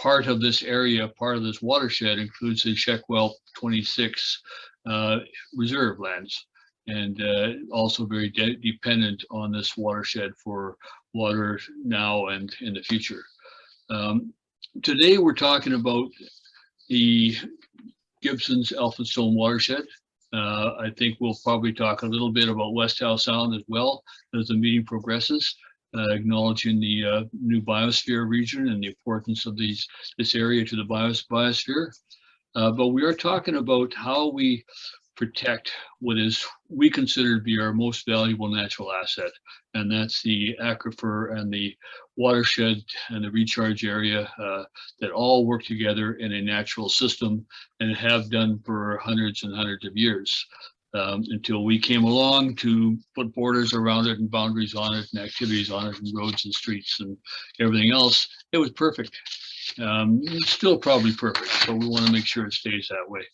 part of this area, part of this watershed includes the Sheckwell 26 reserve lands, and also very dependent on this watershed for water now and in the future. Today we're talking about the Gibsons Elphinstone watershed. I think we'll probably talk a little bit about West Howe Sound as well as the meeting progresses, acknowledging the new biosphere region and the importance of this area to the biosphere. But we are talking about how we protect what we consider to be our most valuable natural asset, and that's the aquifer and the watershed and the recharge area that all work together in a natural system and have done for hundreds and hundreds of years, until we came along to put borders around it and boundaries on it and activities on it and roads and streets and everything else. It was perfect. It's still probably perfect, but we want to make sure it stays that way.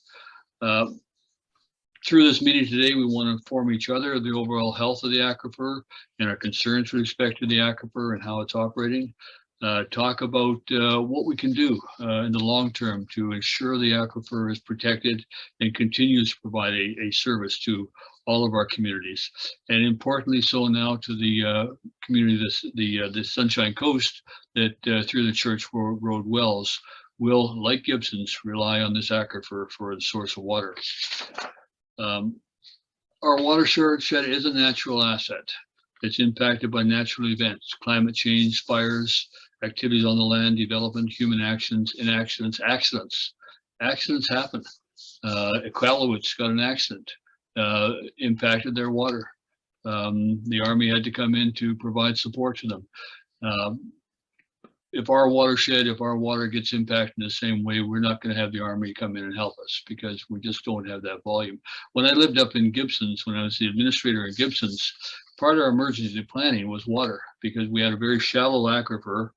Through this meeting today, we want to inform each other of the overall health of the aquifer and our concerns with respect to the aquifer and how it's operating. Talk about what we can do in the long term to ensure the aquifer is protected and continues to provide a service to all of our communities. And importantly so now to the community, the Sunshine Coast, that through the Church Road wells will, like Gibsons, rely on this aquifer for the source of water. Our watershed is a natural asset. It's impacted by natural events, climate change, fires, activities on the land, development, human actions, inactions, accidents. Accidents happen. Iqaluit got an accident, impacted their water. The Army had to come in to provide support to them. If our water gets impacted in the same way, we're not going to have the Army come in and help us because we just don't have that volume. When I lived up in Gibsons, when I was the administrator in Gibsons, part of our emergency planning was water because we had a very shallow aquifer.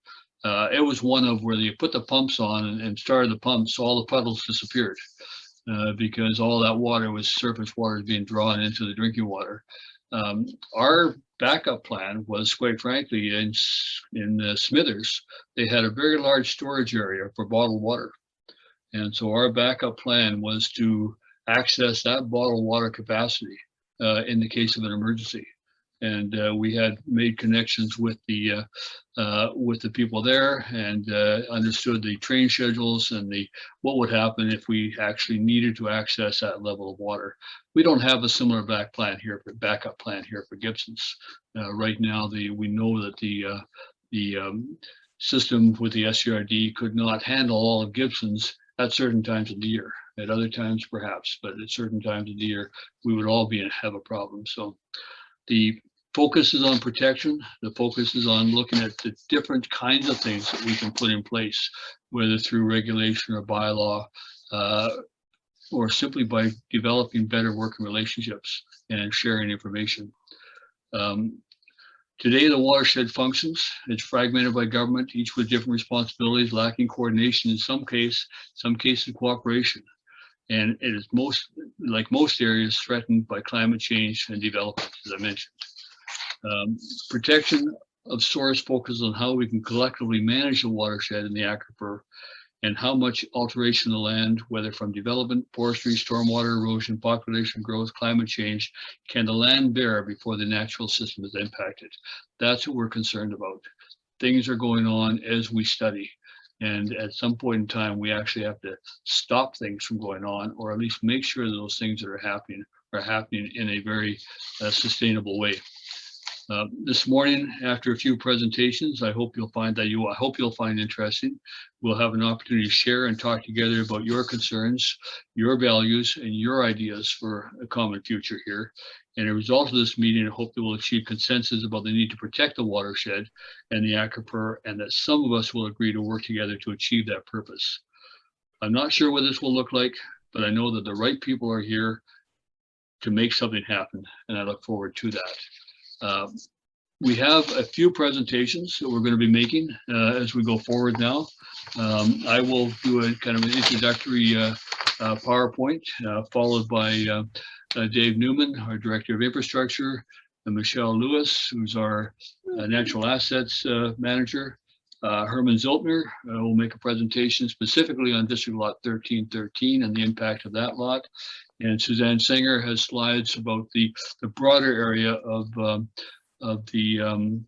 It was one of where you put the pumps on and started the pumps, all the puddles disappeared because all that water was surface water being drawn into the drinking water. Our backup plan was, quite frankly, in Smithers, they had a very large storage area for bottled water. And so our backup plan was to access that bottled water capacity in the case of an emergency. And we had made connections with the people there and understood the train schedules and what would happen if we actually needed to access that level of water. We don't have a similar backup plan here for Gibsons. Right now, we know that the system with the SCRD could not handle all of Gibsons at certain times of the year. At other times, perhaps, but at certain times of the year, we would all have a problem. So the focus is on protection. The focus is on looking at the different kinds of things that we can put in place, whether through regulation or bylaw, or simply by developing better working relationships and sharing information. Today, the watershed functions. It's fragmented by government, each with different responsibilities, lacking coordination in some cases cooperation. And it is like most areas, threatened by climate change and development, as I mentioned. Protection of source focuses on how we can collectively manage the watershed in the aquifer and how much alteration of the land, whether from development, forestry, stormwater erosion, population growth, climate change, can the land bear before the natural system is impacted. That's what we're concerned about. Things are going on as we study. And at some point in time, we actually have to stop things from going on, or at least make sure that those things that are happening in a very sustainable way. This morning, after a few presentations, I hope you'll find interesting. We'll have an opportunity to share and talk together about your concerns, your values, and your ideas for a common future here. And as a result of this meeting, I hope that we'll achieve consensus about the need to protect the watershed and the aquifer, and that some of us will agree to work together to achieve that purpose. I'm not sure what this will look like, but I know that the right people are here to make something happen, and I look forward to that. We have a few presentations that we're going to be making as we go forward now. I will do a kind of an introductory PowerPoint, followed by Dave Newman, our Director of Infrastructure, and Michelle Lewis, who's our Natural Assets Manager, Herman Ziltner will make a presentation specifically on District Lot 1313 and the impact of that lot. And Suzanne Singer has slides about the broader area of the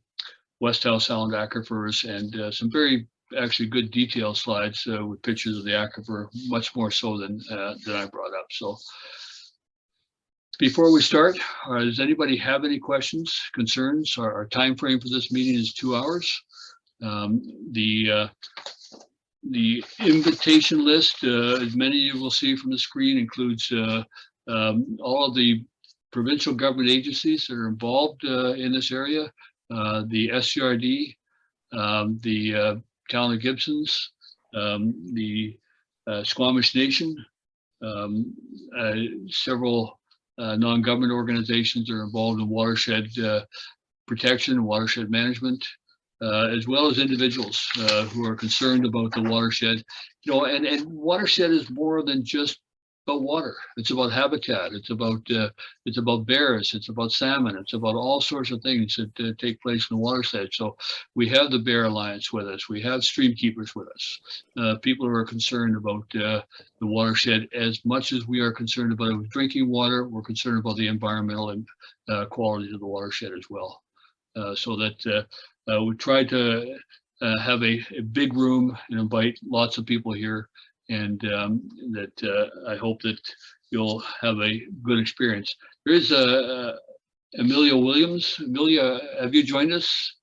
West Howe Sound aquifers, and some very actually good detailed slides with pictures of the aquifer, much more so than I brought up. So before we start, does anybody have any questions, concerns? Our time frame for this meeting is 2 hours. The invitation list, as many of you will see from the screen, includes all of the provincial government agencies that are involved in this area, the SCRD, the Town of Gibsons, the Squamish Nation, several non-government organizations are involved in watershed protection, watershed management, as well as individuals who are concerned about the watershed. You know, and watershed is more than just about water. It's about habitat. It's about bears. It's about salmon. It's about all sorts of things that take place in the watershed. So we have the Bear Alliance with us. We have stream keepers with us. People who are concerned about the watershed as much as we are concerned about it with drinking water. We're concerned about the environmental and qualities of the watershed as well. So that we try to have a big room and invite lots of people here, and that I hope that you'll have a good experience. There is Amelia Williams. Amelia, have you joined us?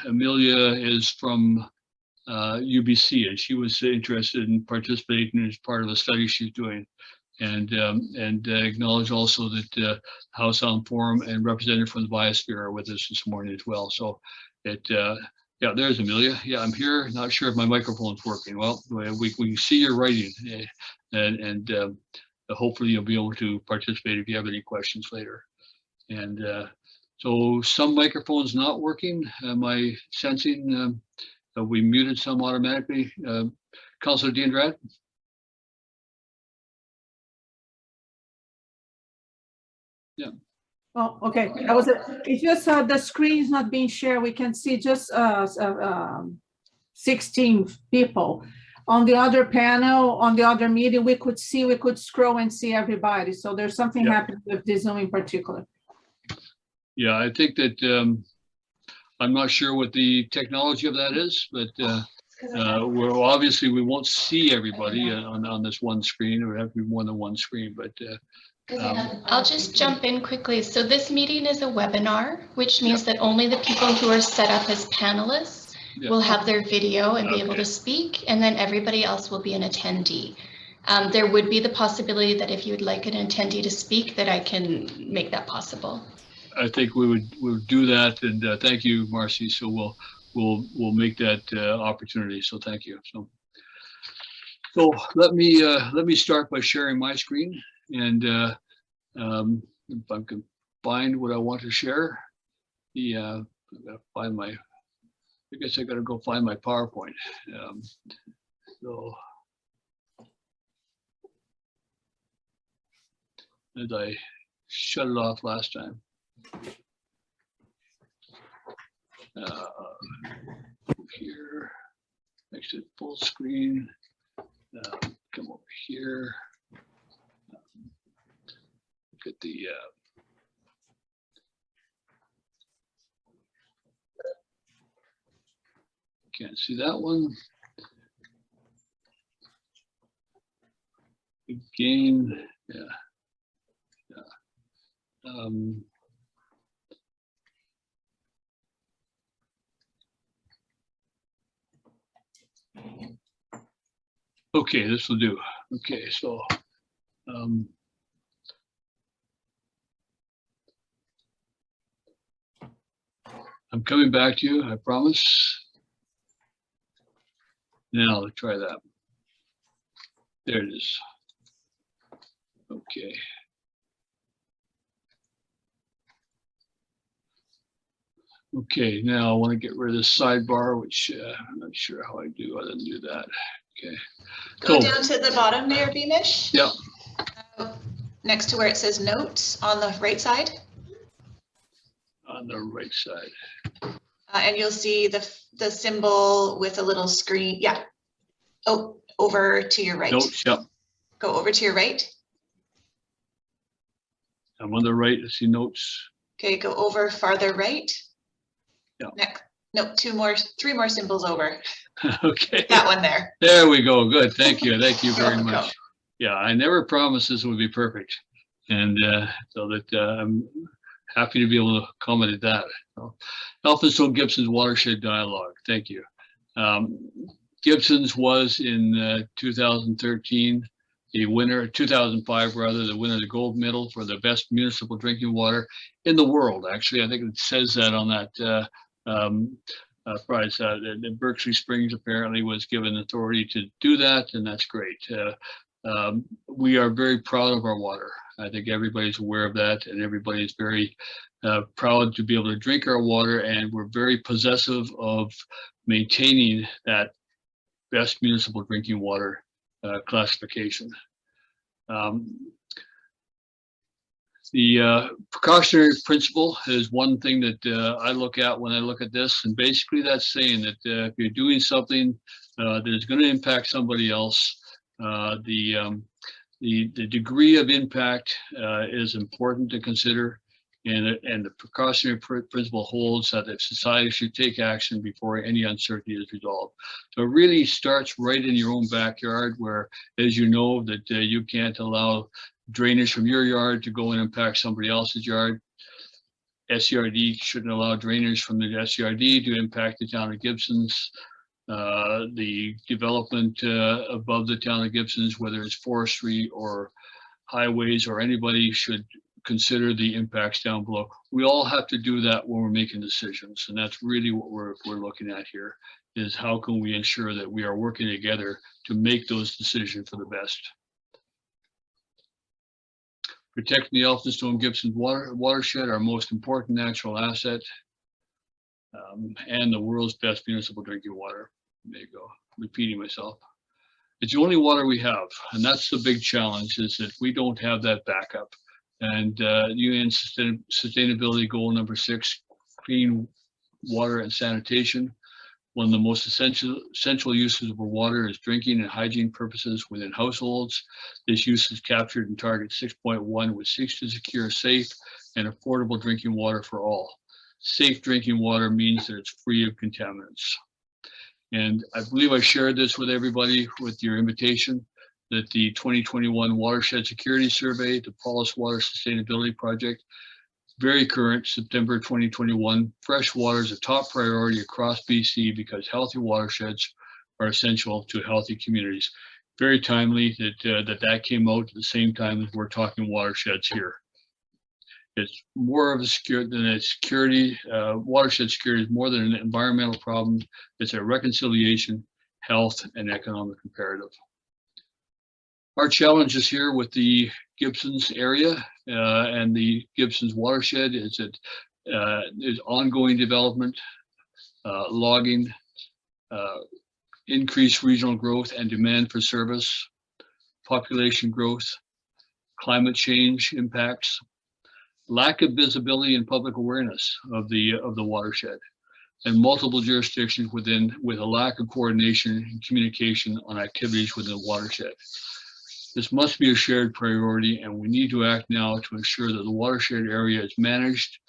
Amelia is from UBC, and she was interested in participating as part of the study she's doing. And acknowledge also that Howe Sound Forum and representative from the Biosphere are with us this morning as well. So yeah, there's Amelia. Yeah, I'm here. Not sure if my microphone's working. Well, we can see your writing, and hopefully you'll be able to participate if you have any questions later. And so some microphones not working. Am I sensing we muted some automatically? Councillor Diendrad? Yeah. Oh, okay. It's just the screen is not being shared. We can see just 16 people. On the other panel, on the other meeting, we could scroll and see everybody. So there's something happening with this Zoom in particular. Yeah, I think that I'm not sure what the technology of that is, but we're obviously we won't see everybody on this one screen. It would have to be more than one screen, but I'll just jump in quickly. So this meeting is a webinar, which means that only the people who are set up as panelists will have their video and be able to speak, and then everybody else will be an attendee. There would be the possibility that if you'd like an attendee to speak, that I can make that possible. I think we would do that, and thank you, Marcy. So we'll make that opportunity. So thank you. So let me start by sharing my screen. And if I can find what I want to share, I gotta find my. I guess I gotta go find my PowerPoint. So as I shut it off last time. Here, exit full screen. Come over here. Look at the can't see that one. Again, okay, this will do. Okay, so I'm coming back to you, I promise. Now let's try that. There it is. Okay. Okay, now I want to get rid of this sidebar, which I'm not sure how I do other than do that. Okay. Go down to the bottom, Mayor Beamish. Yeah. Next to where it says notes on the right side. On the right side. And you'll see the symbol with a little screen. Yeah. Oh, over to your right. Notes, yep. Go over to your right. I'm on the right, I see notes. Okay, go over farther right. Yeah. Next, no, three more symbols over. Okay. That one there. There we go. Good. Thank you. Thank you very Go. much. Yeah, I never promised this would be perfect. And so that I'm happy to be able to accommodate that. So, Elphinstone-Gibsons Watershed Dialogue. Thank you. Gibsons was in 2013 the winner, 2005 rather, the winner of the gold medal for the best municipal drinking water in the world. Actually, I think it says that on that prize. That Berkeley Springs apparently was given authority to do that, and that's great. We are very proud of our water. I think everybody's aware of that, and everybody's very proud to be able to drink our water, and we're very possessive of maintaining that best municipal drinking water classification. The precautionary principle is one thing that I look at when I look at this, and basically that's saying that if you're doing something that is going to impact somebody else, the degree of impact is important to consider, and the precautionary principle holds that if society should take action before any uncertainty is resolved. So it really starts right in your own backyard, where, as you know, that you can't allow drainage from your yard to go and impact somebody else's yard. SCRD shouldn't allow drainage from the SCRD to impact the town of Gibsons. The development above the town of Gibsons, whether it's forestry or highways or anybody, should consider the impacts down below. We all have to do that when we're making decisions, and that's really what we're looking at here, is how can we ensure that we are working together to make those decisions for the best. Protecting the Elphinstone-Gibsons watershed, our most important natural asset, and the world's best municipal drinking water. There you go, repeating myself. It's the only water we have, and that's the big challenge, is that we don't have that backup. And UN Sustainability Goal number 6, clean water and sanitation. One of the most essential uses of water is drinking and hygiene purposes within households. This use is captured in Target 6.1, which seeks to secure safe and affordable drinking water for all. Safe drinking water means that it's free of contaminants. And I believe I shared this with everybody with your invitation, that the 2021 Watershed Security Survey, the Paulus Water Sustainability Project, very current, September 2021, fresh water is a top priority across BC because healthy watersheds are essential to healthy communities. Very timely that that came out at the same time as we're talking watersheds here. It's more of a security than a security. Watershed security is more than an environmental problem. It's a reconciliation, health, and economic imperative. Our challenges here with the Gibsons area and the Gibsons watershed is that there's ongoing development, logging, increased regional growth and demand for service, population growth, climate change impacts, lack of visibility and public awareness of the watershed, and multiple jurisdictions with a lack of coordination and communication on activities within the watershed. This must be a shared priority, and we need to act now to ensure that the watershed area is managed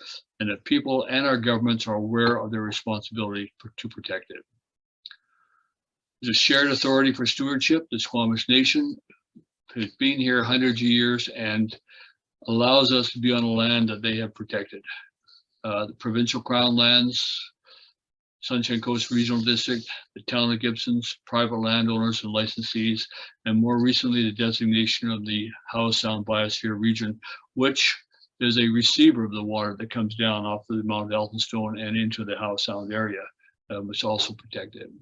and that people and our governments are aware of their responsibility to protect it. There's a shared authority for stewardship. The Squamish Nation has been here hundreds of years and allows us to be on the land that they have protected. The provincial crown lands, Sunshine Coast Regional District, the town of Gibsons, private landowners and licensees, and more recently the designation of the Howe Sound Biosphere region, which is a receiver of the water that comes down off of the Mount Elphinstone and into the Howe Sound area, which is also protected.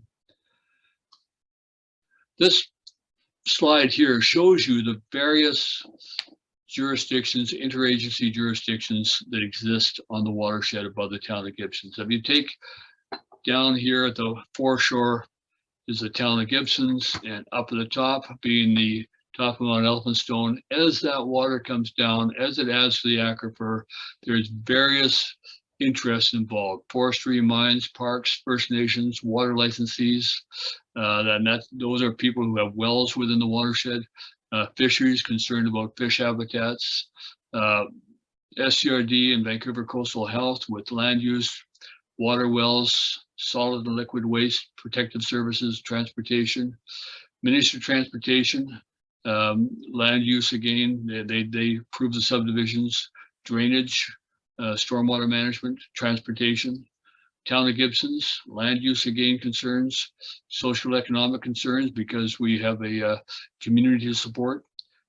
This slide here shows you the various jurisdictions, interagency jurisdictions that exist on the watershed above the town of Gibsons. If you take down here at the foreshore is the town of Gibsons, and up at the top being the top of Mount Elphinstone. As that water comes down, as it adds to the aquifer, there's various interests involved: forestry, mines, parks, First Nations, water licensees. Those are people who have wells within the watershed. Fisheries, concerned about fish habitats. SCRD and Vancouver Coastal Health with land use, water wells, solid and liquid waste, protective services, transportation. Ministry of Transportation, land use again, they approve the subdivisions, drainage, stormwater management, transportation. Town of Gibsons, land use again concerns, social economic concerns because we have a community to support,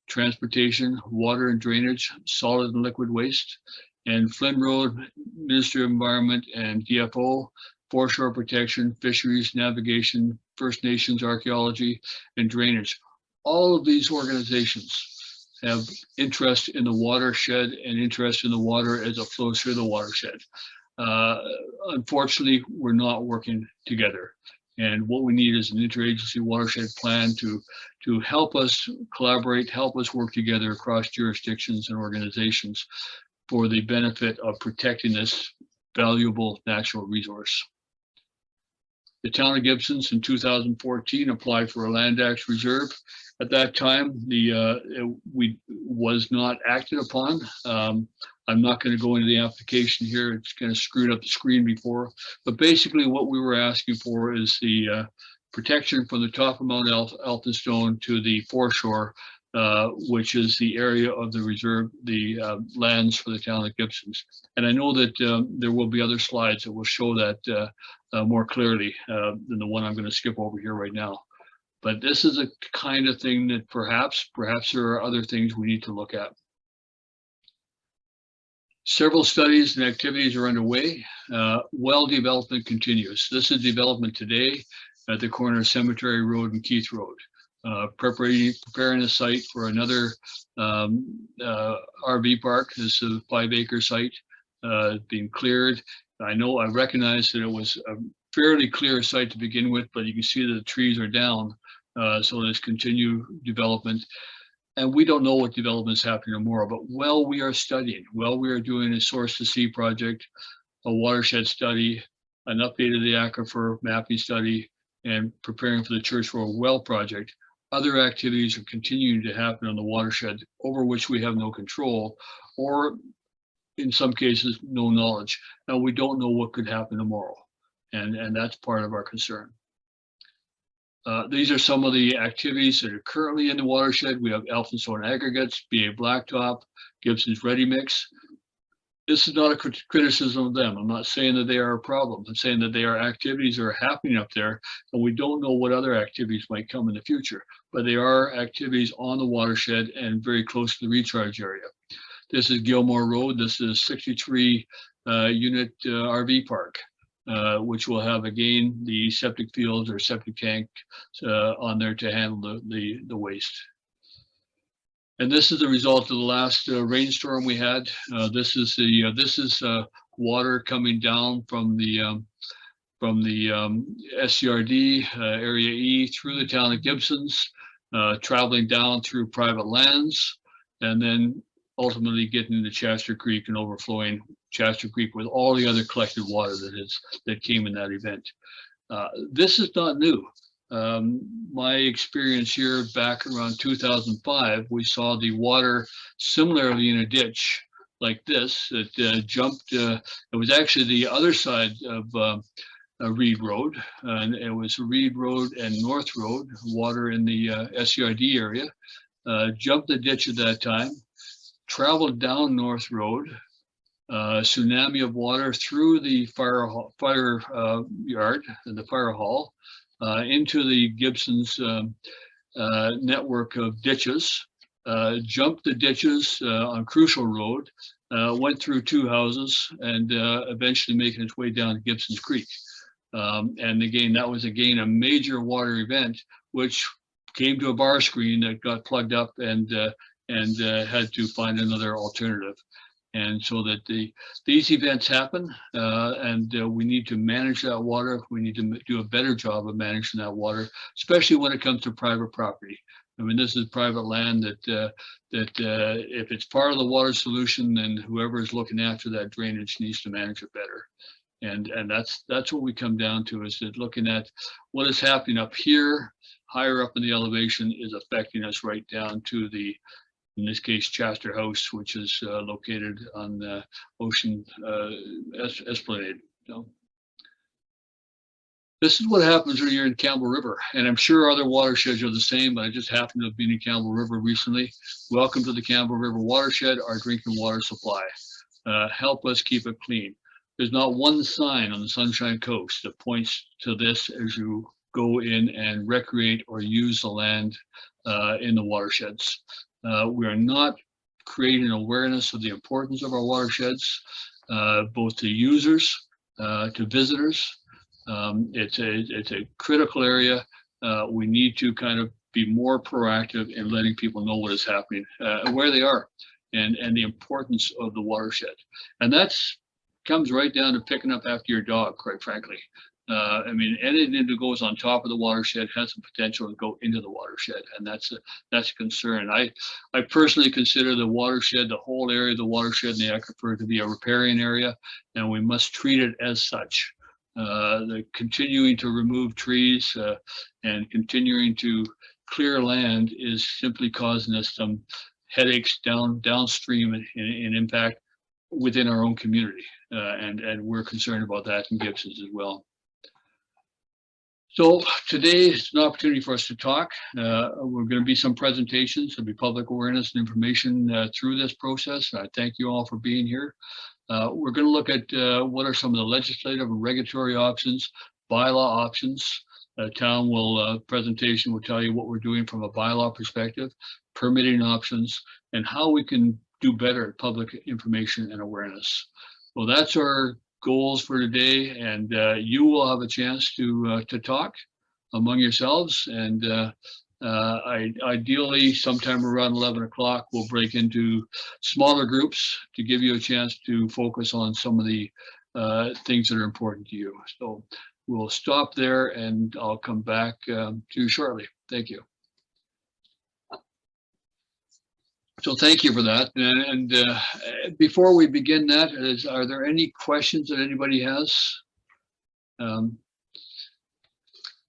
transportation, water and drainage, solid and liquid waste. And Flynn Road, Ministry of Environment and DFO, foreshore protection, fisheries, navigation, First Nations archaeology, and drainage. All of these organizations have interest in the watershed and interest in the water as it flows through the watershed. Unfortunately, we're not working together. And what we need is an interagency watershed plan to help us collaborate, help us work together across jurisdictions and organizations for the benefit of protecting this valuable natural resource. The Town of Gibsons in 2014 applied for a land acts reserve. At that time, we was not acted upon. I'm not going to go into the application here. It's kind of screwed up the screen before. But basically what we were asking for is the protection from the top of Mount Elphinstone to the foreshore, which is the area of the reserve, the lands for the Town of Gibsons. And I know that there will be other slides that will show that more clearly than the one I'm going to skip over here right now. But this is a kind of thing that perhaps there are other things we need to look at. Several studies and activities are underway. Well development continues. This is development today at the corner of Cemetery Road and Keith Road. Preparing a site for another RV park. This is a 5-acre site being cleared. I recognize that it was a fairly clear site to begin with, but you can see that the trees are down. So there's continued development. And we don't know what development is happening tomorrow, but while we are studying, while we are doing a Source2C project, a watershed study, an update of the aquifer mapping study, and preparing for the Church Road well project, other activities are continuing to happen on the watershed over which we have no control, or in some cases, no knowledge. Now, we don't know what could happen tomorrow, and that's part of our concern. These are some of the activities that are currently in the watershed. We have Elphinstone aggregates, BA blacktop, Gibson's ready mix. This is not a criticism of them. I'm not saying that they are a problem. I'm saying that they are activities that are happening up there, and we don't know what other activities might come in the future, but they are activities on the watershed and very close to the recharge area. This is Gilmore Road. This is 63 unit RV park. Which will have, again, the septic fields or septic tank on there to handle the waste. And this is the result of the last rainstorm we had. This is water coming down from the SCRD Area E through the Town of Gibsons, traveling down through private lands, and then ultimately getting into Chester Creek and overflowing Chester Creek with all the other collected water that came in that event. This is not new. My experience here back around 2005, we saw the water similarly in a ditch like this. It jumped. It was actually the other side of Reed Road, and it was Reed Road and North Road, water in the SCRD area. Jumped the ditch at that time, traveled down North Road, tsunami of water through the fire yard and the fire hall into the Gibsons network of ditches, jumped the ditches on Crucial Road, went through 2 houses, and eventually making its way down to Gibsons Creek. And again, that was a major water event, which came to a bar screen that got plugged up and had to find another alternative. And so that these events happen, and we need to manage that water. We need to do a better job of managing that water, especially when it comes to private property. I mean, this is private land that if it's part of the water solution, then whoever is looking after that drainage needs to manage it better. And that's what we come down to, is that looking at what is happening up here, higher up in the elevation, is affecting us right down to the, in this case, Chester House, which is located on the Ocean Esplanade. So this is what happens when you're in Campbell River, and I'm sure other watersheds are the same, but I just happen to have been in Campbell River recently. Welcome to the Campbell River watershed, our drinking water supply. Help us keep it clean. There's not one sign on the Sunshine Coast that points to this as you go in and recreate or use the land in the watersheds. We are not creating awareness of the importance of our watersheds, both to users, to visitors. It's a critical area. We need to kind of be more proactive in letting people know what is happening, where they are, and the importance of the watershed. And that's comes right down to picking up after your dog, quite frankly. I mean, anything that goes on top of the watershed has the potential to go into the watershed, and that's a concern. I personally consider the watershed, the whole area of the watershed and the aquifer, to be a riparian area, and we must treat it as such. The continuing to remove trees and continuing to clear land is simply causing us some headaches downstream in impact within our own community, and we're concerned about that in Gibsons as well. So today is an opportunity for us to talk. We're going to be some presentations. There'll be public awareness and information through this process. I thank you all for being here. We're going to look at what are some of the legislative and regulatory options, bylaw options. Town presentation will tell you what we're doing from a bylaw perspective, permitting options, and how we can do better at public information and awareness. Well, that's our goals for today, and you will have a chance to talk among yourselves, and ideally sometime around 11 o'clock we'll break into smaller groups to give you a chance to focus on some of the things that are important to you. So we'll stop there, and I'll come back to you shortly. Thank you. So thank you for that. And before we begin that, are there any questions that anybody has?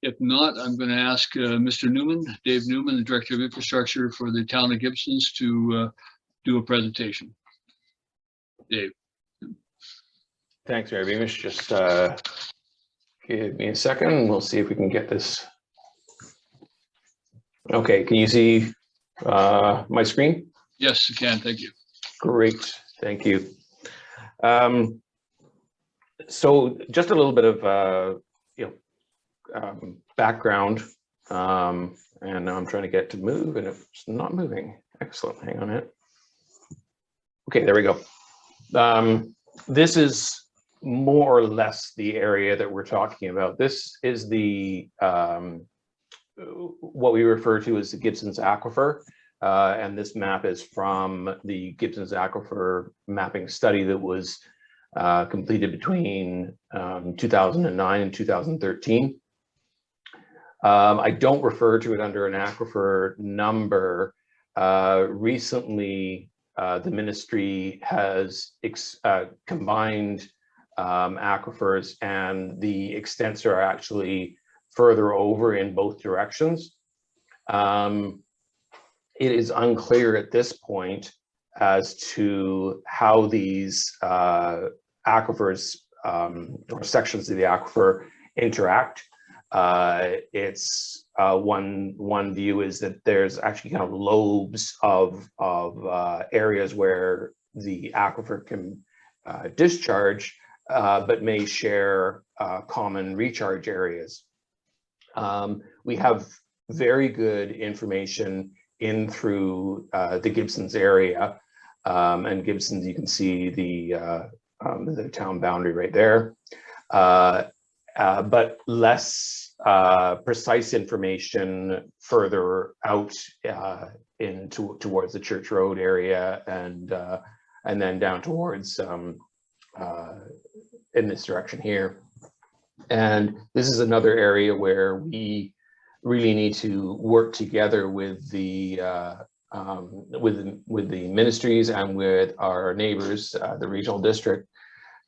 If not, I'm going to ask Mr. Newman, Dave Newman, the Director of Infrastructure for the Town of Gibsons, to do a presentation. Dave. Thanks, Mary Beamish. Just give me a second. We'll see if we can get this. Okay, can you see my screen? Yes, you can. Thank you. Great, thank you. So just a little bit of background, and now I'm trying to get to move, and it's not moving. Excellent. Hang on a minute. Okay, there we go. This is more or less the area that we're talking about. This is the what we refer to as the Gibsons Aquifer. And this map is from the Gibsons Aquifer mapping study that was completed between 2009 and 2013. I don't refer to it under an aquifer number. Recently, the ministry has combined aquifers, and the extents are actually further over in both directions. It is unclear at this point as to how these aquifers or sections of the aquifer interact. It's one view is that there's actually kind of lobes of areas where the aquifer can discharge, but may share common recharge areas. We have very good information in through the Gibsons area, and Gibsons, you can see the town boundary right there, but less precise information further out towards the Church Road area, and then down towards in this direction here. And this is another area where we really need to work together with the ministries and with our neighbors, the regional district,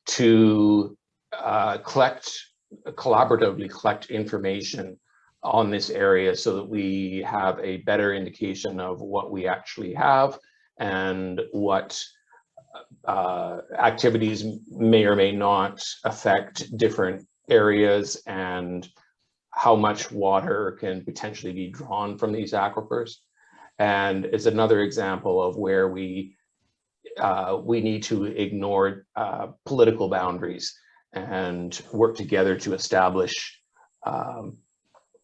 to collaboratively collect information on this area so that we have a better indication of what we actually have and what activities may or may not affect different areas and how much water can potentially be drawn from these aquifers. And it's another example of where we need to ignore political boundaries and work together to establish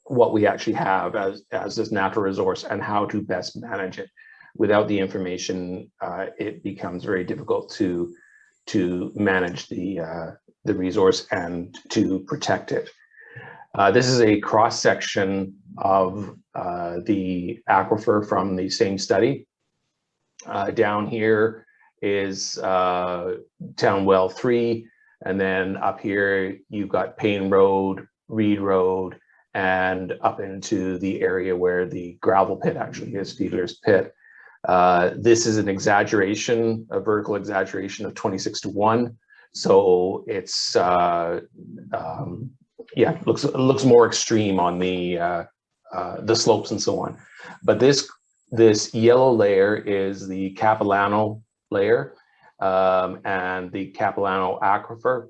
what we actually have as this natural resource and how to best manage it. Without the information, it becomes very difficult to manage the resource and to protect it. This is a cross section of the aquifer from the same study. Down here is Town Well 3, and then up here you've got Payne Road, Reed Road, and up into the area where the gravel pit actually is, Fiedler's Pit. This is an exaggeration, a vertical exaggeration of 26:1. So it's yeah, looks more extreme on the slopes and so on. But this yellow layer is the Capilano layer and the Capilano aquifer.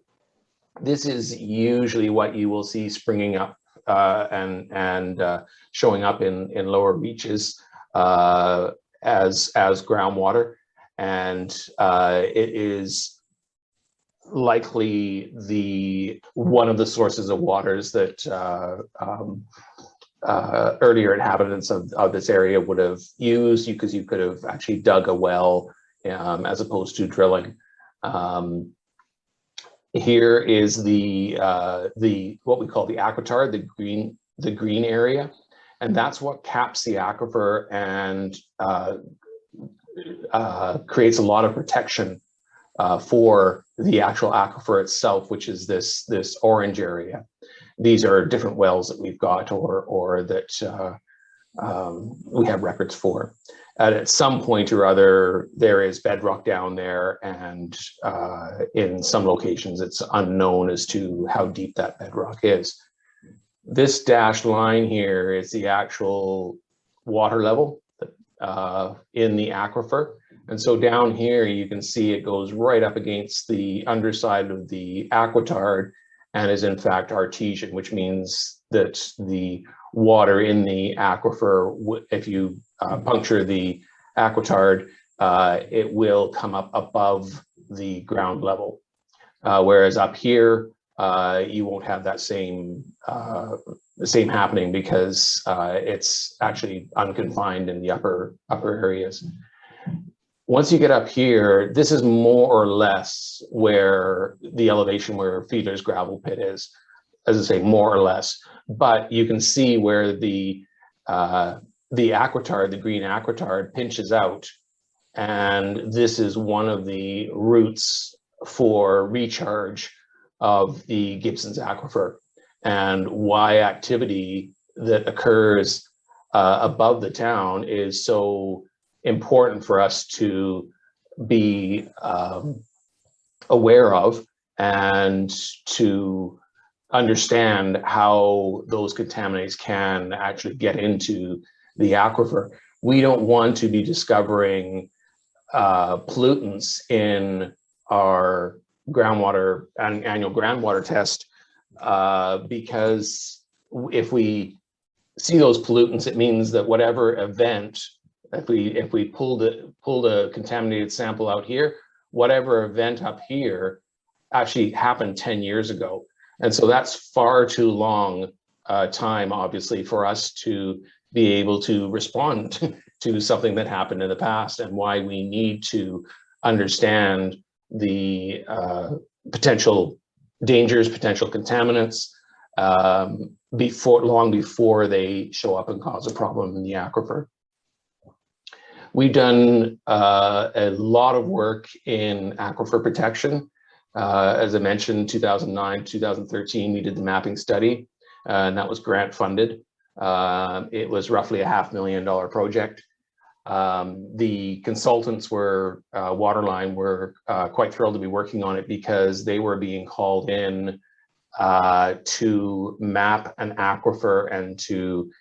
This is usually what you will see springing up and showing up in lower reaches as groundwater, and it is likely one of the sources of waters that earlier inhabitants of this area would have used, because you could have actually dug a well as opposed to drilling. Here is the what we call the aquitard, the green area, and that's what caps the aquifer and creates a lot of protection for the actual aquifer itself, which is this orange area. These are different wells that we've got or that we have records for. And at some point or other, there is bedrock down there, and in some locations, it's unknown as to how deep that bedrock is. This dashed line here is the actual water level in the aquifer. And so down here, you can see it goes right up against the underside of the aquitard and is in fact artesian, which means that the water in the aquifer, if you puncture the aquitard, it will come up above the ground level. Whereas up here, you won't have that same happening, because it's actually unconfined in the upper areas. Once you get up here, this is more or less where the elevation where Fiedler's gravel pit is, as I say, more or less. But you can see where the aquitard, the green aquitard, pinches out, and this is one of the routes for recharge of the Gibsons Aquifer, and why activity that occurs above the town is so important for us to be aware of and to understand how those contaminants can actually get into the aquifer. We don't want to be discovering pollutants in our groundwater and annual groundwater test, because if we see those pollutants, it means that whatever event, if we pulled a contaminated sample out here, whatever event up here actually happened 10 years ago. And so that's far too long time, obviously, for us to be able to respond to something that happened in the past, and why we need to understand the potential dangers, potential contaminants, long before they show up and cause a problem in the aquifer. We've done a lot of work in aquifer protection. As I mentioned, 2009, 2013, we did the mapping study, and that was grant funded. It was roughly a $500,000 project. The consultants were, Waterline, were quite thrilled to be working on it because they were being called in to map an aquifer and to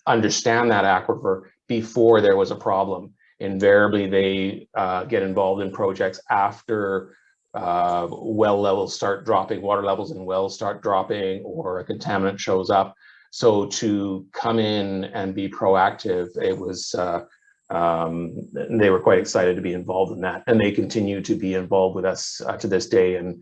understand that aquifer before there was a problem. Invariably, they get involved in projects after well levels start dropping, water levels in wells start dropping, or a contaminant shows up. So to come in and be proactive, it was, they were quite excited to be involved in that. And they continue to be involved with us to this day and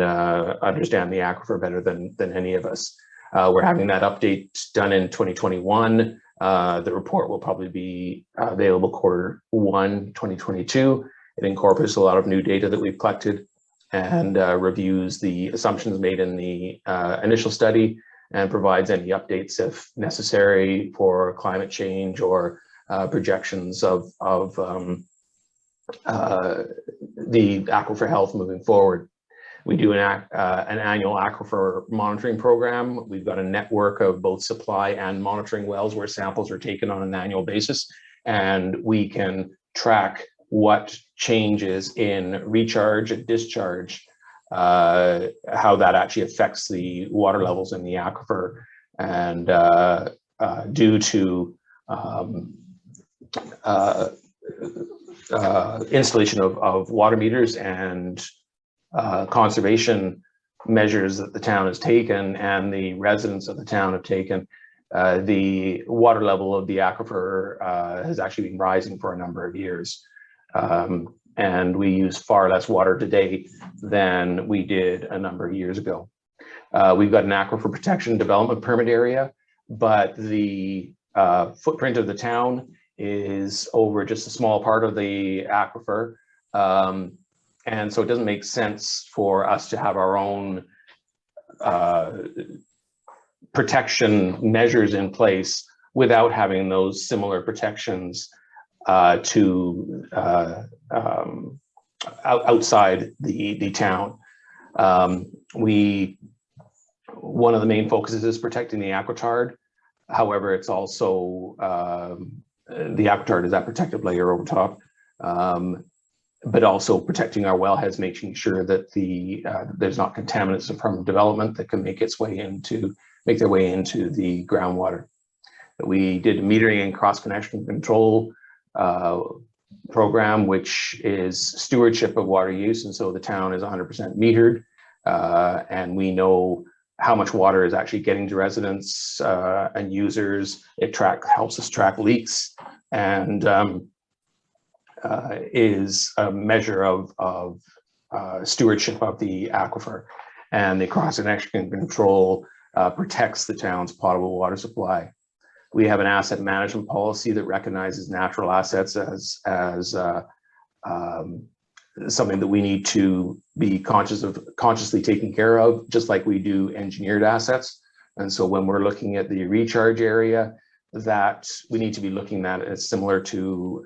understand the aquifer better than any of us. We're having that update done in 2021. The report will probably be available Q1 2022. It incorporates a lot of new data that we've collected and reviews the assumptions made in the initial study and provides any updates if necessary for climate change or projections of the aquifer health moving forward. We do an annual aquifer monitoring program. We've got a network of both supply and monitoring wells where samples are taken on an annual basis, and we can track what changes in recharge and discharge, how that actually affects the water levels in the aquifer. And due to installation of water meters and conservation measures that the town has taken and the residents of the town have taken, the water level of the aquifer has actually been rising for a number of years. And we use far less water today than we did a number of years ago. We've got an Aquifer Protection development permit area, but the footprint of the town is over just a small part of the aquifer. And so it doesn't make sense for us to have our own protection measures in place without having those similar protections outside the town. One of the main focuses is protecting the aquitard. However, it's also the aquitard is that protective layer over top, but also protecting our wellheads, making sure that there's not contaminants from development that can make their way into the groundwater. We did metering and cross-connection control program, which is stewardship of water use, and so the town is 100% metered, and we know how much water is actually getting to residents and users. It helps us track leaks, and is a measure of stewardship of the aquifer. And the cross-connection control protects the town's potable water supply. We have an asset management policy that recognizes natural assets as something that we need to be consciously taking care of, just like we do engineered assets. And so when we're looking at the recharge area, that we need to be looking at it as similar to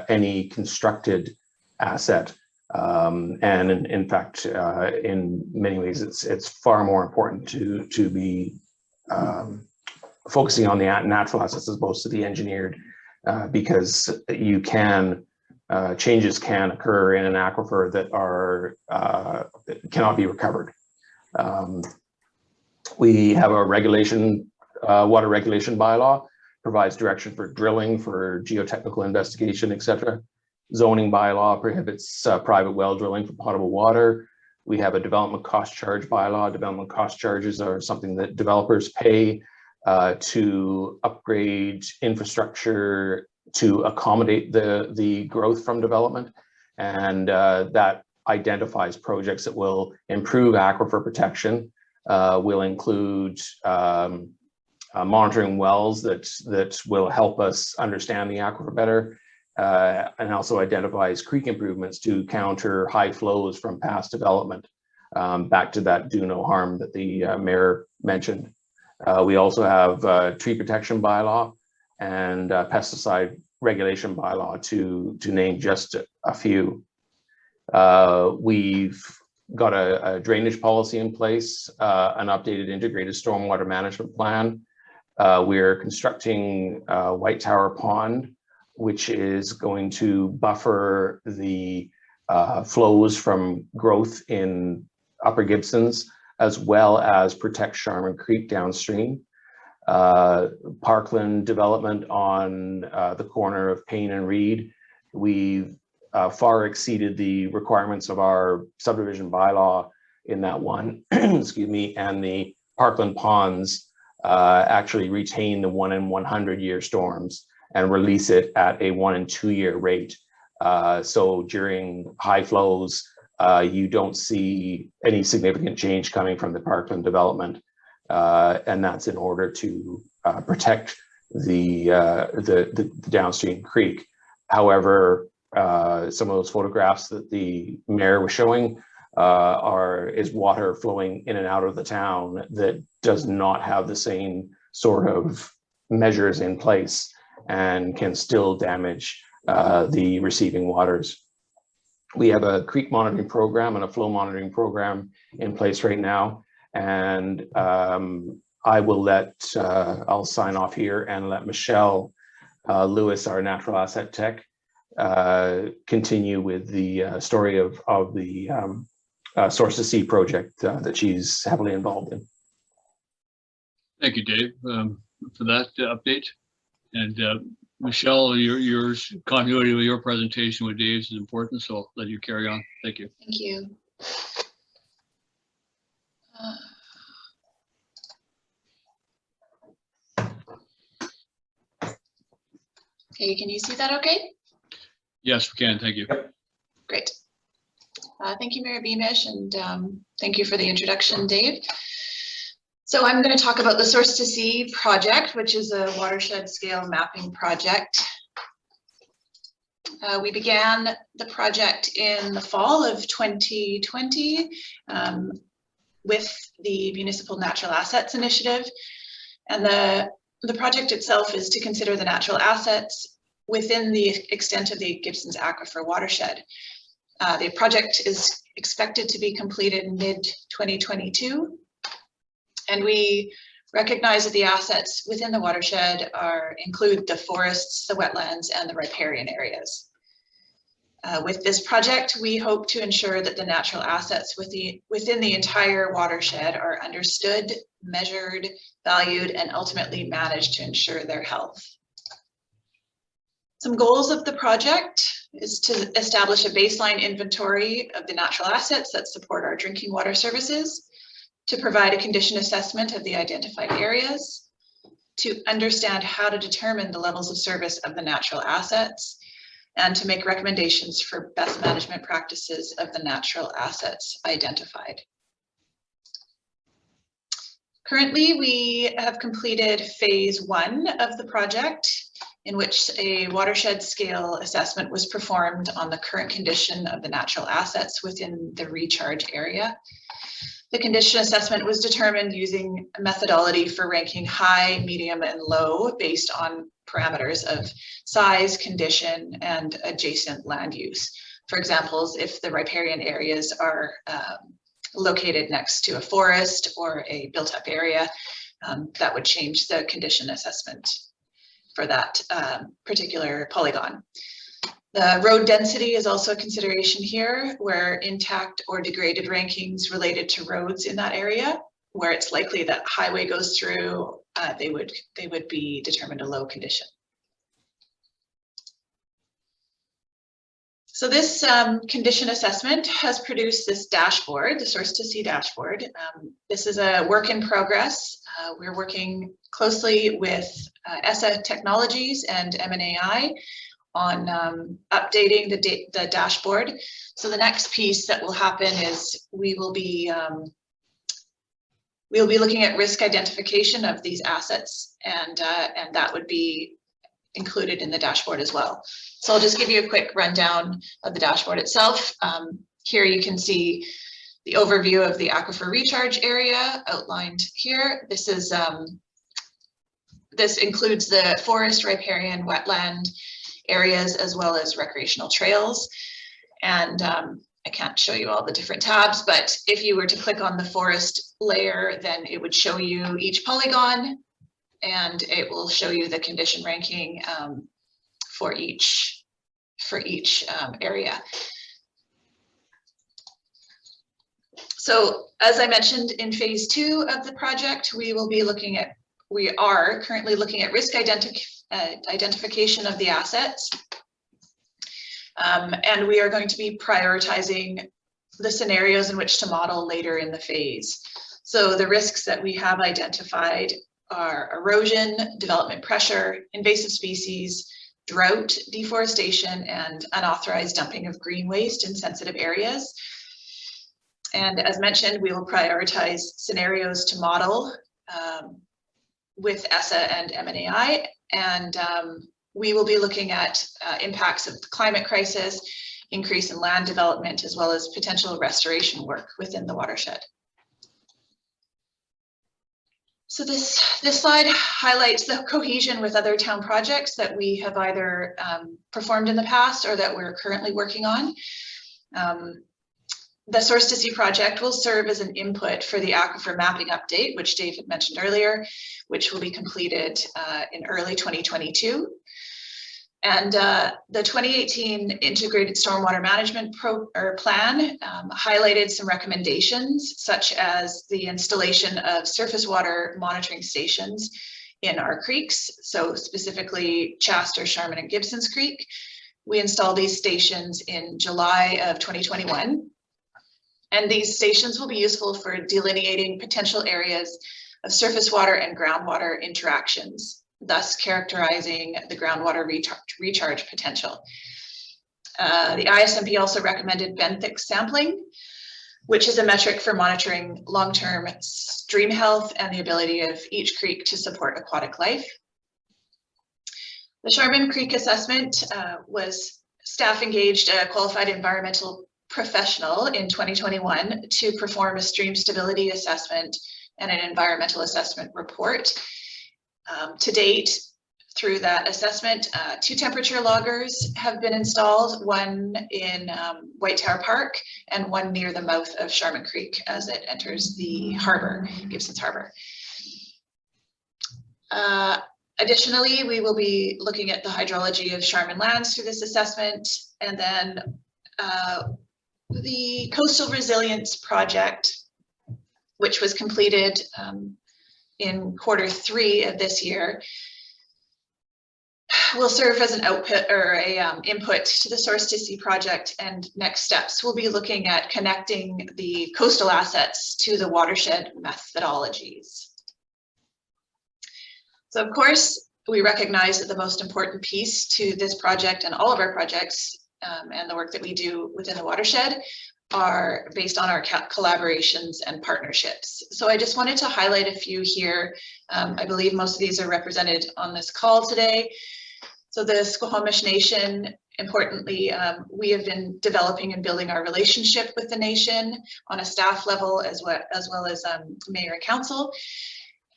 any constructed asset. And in fact, in many ways, it's far more important to be focusing on the natural assets as opposed to the engineered, because changes can occur in an aquifer that cannot be recovered. We have a water regulation bylaw, provides direction for drilling, for geotechnical investigation, etc. Zoning bylaw prohibits private well drilling for potable water. We have a development cost charge bylaw. Development cost charges are something that developers pay to upgrade infrastructure to accommodate the growth from development, and that identifies projects that will improve aquifer protection, will include monitoring wells that will help us understand the aquifer better, and also identifies creek improvements to counter high flows from past development, back to that do no harm that the mayor mentioned. We also have tree protection bylaw and pesticide regulation bylaw to name just a few. We've got a drainage policy in place, an updated integrated stormwater management plan. We're constructing White Tower Pond, which is going to buffer the flows from growth in Upper Gibsons, as well as protect Sharman Creek downstream. Parkland development on the corner of Payne and Reed. We've far exceeded the requirements of our subdivision bylaw in that one, excuse me, and the Parkland ponds actually retain the 1 in 100 year storms and release it at a 1 in 2 year rate. So during high flows, you don't see any significant change coming from the Parkland development. And that's in order to protect the downstream creek. However, some of those photographs that the mayor was showing is water flowing in and out of the town that does not have the same sort of measures in place and can still damage the receiving waters. We have a creek monitoring program and a flow monitoring program in place right now. And I will I'll sign off here and let Michelle Lewis, our natural asset tech, continue with the story of the Source2C project that she's heavily involved in. Thank you, Dave, for that update. And Michelle, your continuity with your presentation with Dave's is important, so I'll let you carry on. Thank you. Thank you. Okay, can you see that okay? Yes, we can. Thank you. Great. Thank you, Mayor Beamish, and thank you for the introduction, Dave. So I'm going to talk about the Source2C project, which is a watershed scale mapping project. We began the project in the fall of 2020 with the Municipal Natural Assets Initiative. And the project itself is to consider the natural assets within the extent of the Gibsons Aquifer watershed. The project is expected to be completed in mid-2022. And we recognize that the assets within the watershed include the forests, the wetlands, and the riparian areas. With this project, we hope to ensure that the natural assets within the entire watershed are understood, measured, valued, and ultimately managed to ensure their health. Some goals of the project is to establish a baseline inventory of the natural assets that support our drinking water services, to provide a condition assessment of the identified areas, to understand how to determine the levels of service of the natural assets, and to make recommendations for best management practices of the natural assets identified. Currently, we have completed phase 1 of the project, in which a watershed scale assessment was performed on the current condition of the natural assets within the recharge area. The condition assessment was determined using a methodology for ranking high, medium, and low based on parameters of size, condition, and adjacent land use. For example, if the riparian areas are located next to a forest or a built-up area, that would change the condition assessment for that particular polygon. The road density is also a consideration here, where intact or degraded rankings related to roads in that area, where it's likely that highway goes through, they would be determined a low condition. So this condition assessment has produced this dashboard, the Source2C Dashboard. This is a work in progress. We're working closely with ESSA Technologies and M&AI on updating the dashboard. So the next piece that will happen is we will be looking at risk identification of these assets, and that would be included in the dashboard as well. So I'll just give you a quick rundown of the dashboard itself. Here you can see the overview of the aquifer recharge area outlined here. This includes the forest, riparian, wetland areas, as well as recreational trails. And I can't show you all the different tabs, but if you were to click on the forest layer, then it would show you each polygon and it will show you the condition ranking for each area. So as I mentioned, in phase 2 of the project, we are currently looking at risk identification of the assets. And we are going to be prioritizing the scenarios in which to model later in the phase. So the risks that we have identified are erosion, development pressure, invasive species, drought, deforestation, and unauthorized dumping of green waste in sensitive areas. And as mentioned, we will prioritize scenarios to model with ESSA and MNAI, and we will be looking at impacts of the climate crisis, increase in land development, as well as potential restoration work within the watershed. So this slide highlights the cohesion with other town projects that we have either performed in the past or that we're currently working on. The Source2C project will serve as an input for the Aquifer mapping update, which Dave had mentioned earlier, which will be completed in early 2022. And the 2018 Integrated Stormwater Management Plan highlighted some recommendations, such as the installation of surface water monitoring stations in our creeks, so specifically Chastor, Sharman, and Gibsons Creek. We installed these stations in July of 2021. And these stations will be useful for delineating potential areas of surface water and groundwater interactions, thus characterizing the groundwater recharge potential. The ISMP also recommended benthic sampling, which is a metric for monitoring long-term stream health and the ability of each creek to support aquatic life. The Sharman Creek assessment was staff engaged a qualified environmental professional in 2021 to perform a stream stability assessment and an environmental assessment report. To date, through that assessment, 2 temperature loggers have been installed, one in White Tower Park and one near the mouth of Sharman Creek as it enters the harbor, Gibsons Harbor. Additionally, we will be looking at the hydrology of Sharman lands through this assessment, and then the Coastal Resilience Project, which was completed in Q3 of this year, will serve as an output or a input to the Source2C project, and next steps will be looking at connecting the coastal assets to the watershed methodologies. So of course, we recognize that the most important piece to this project and all of our projects and the work that we do within the watershed are based on our collaborations and partnerships. So I just wanted to highlight a few here. I believe most of these are represented on this call today. So the Squamish Nation, importantly, we have been developing and building our relationship with the nation on a staff level as well as mayor and council.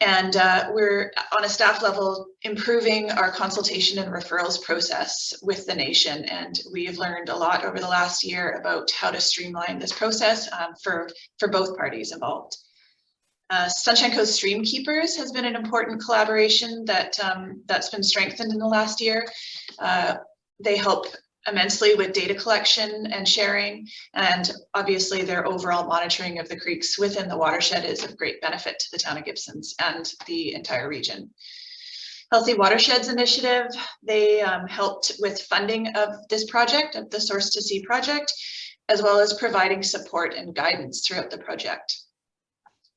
And we're on a staff level improving our consultation and referrals process with the nation. And we have learned a lot over the last year about how to streamline this process for both parties involved. Sunshine Coast Stream Keepers has been an important collaboration that's been strengthened in the last year. They help immensely with data collection and sharing, and obviously their overall monitoring of the creeks within the watershed is of great benefit to the town of Gibsons and the entire region. Healthy Watersheds Initiative, they helped with funding of this project, of the Source2C project, as well as providing support and guidance throughout the project.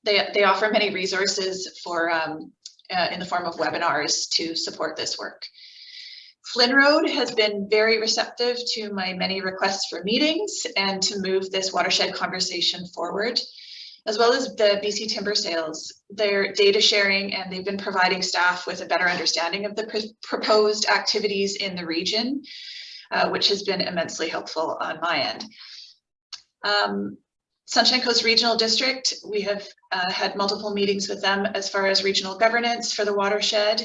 They offer many resources for in the form of webinars to support this work. Flynn Road has been very receptive to my many requests for meetings and to move this watershed conversation forward, as well as the BC Timber Sales. Their data sharing, and they've been providing staff with a better understanding of the proposed activities in the region, which has been immensely helpful on my end. Sunshine Coast Regional District, we have had multiple meetings with them as far as regional governance for the watershed,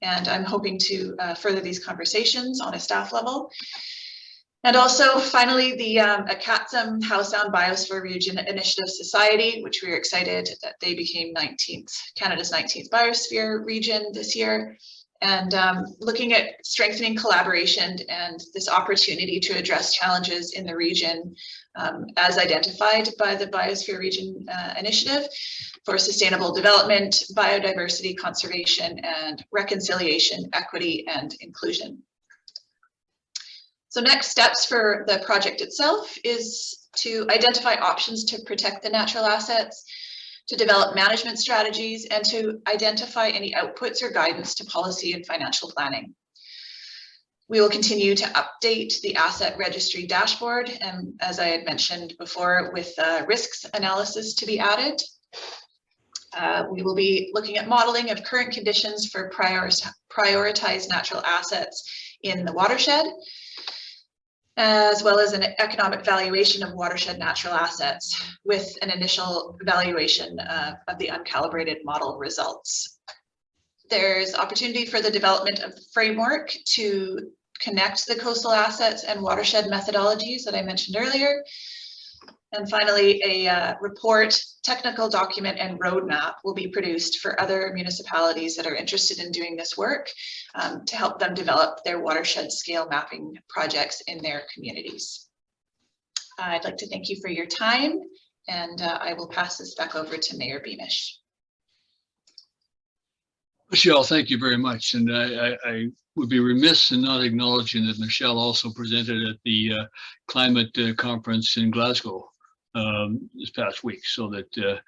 and I'm hoping to further these conversations on a staff level. And also, finally, the Acatsum Howe Sound Biosphere Region Initiative Society, which we are excited that they became Canada's 19th biosphere region this year. And looking at strengthening collaboration and this opportunity to address challenges in the region as identified by the Biosphere Region Initiative for sustainable development, biodiversity conservation, and reconciliation, equity, and inclusion. So next steps for the project itself is to identify options to protect the natural assets, to develop management strategies, and to identify any outputs or guidance to policy and financial planning. We will continue to update the asset registry dashboard, and as I had mentioned before, with risks analysis to be added. We will be looking at modeling of current conditions for prioritized natural assets in the watershed, as well as an economic valuation of watershed natural assets with an initial evaluation of the uncalibrated model results. There's opportunity for the development of the framework to connect the coastal assets and watershed methodologies that I mentioned earlier. And finally, a report, technical document, and roadmap will be produced for other municipalities that are interested in doing this work to help them develop their watershed scale mapping projects in their communities. I'd like to thank you for your time, and I will pass this back over to Mayor Beamish. Michelle, thank you very much. And I would be remiss in not acknowledging that Michelle also presented at the climate conference in Glasgow this past week, so that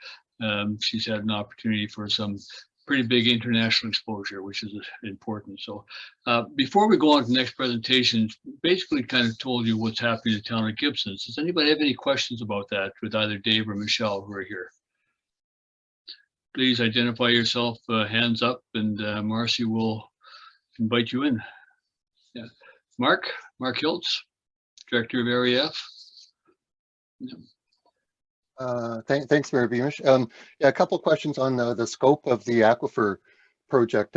she's had an opportunity for some pretty big international exposure, which is important. So before we go on to the next presentation, basically kind of told you what's happening in the town of Gibsons. Does anybody have any questions about that with either Dave or Michelle who are here? Please identify yourself, hands up, and Marcy will invite you in. Yeah. Mark Hiltz, Director of Area F. Yeah. Thanks, Mayor Beamish. Yeah, a couple questions on the scope of the Aquifer project.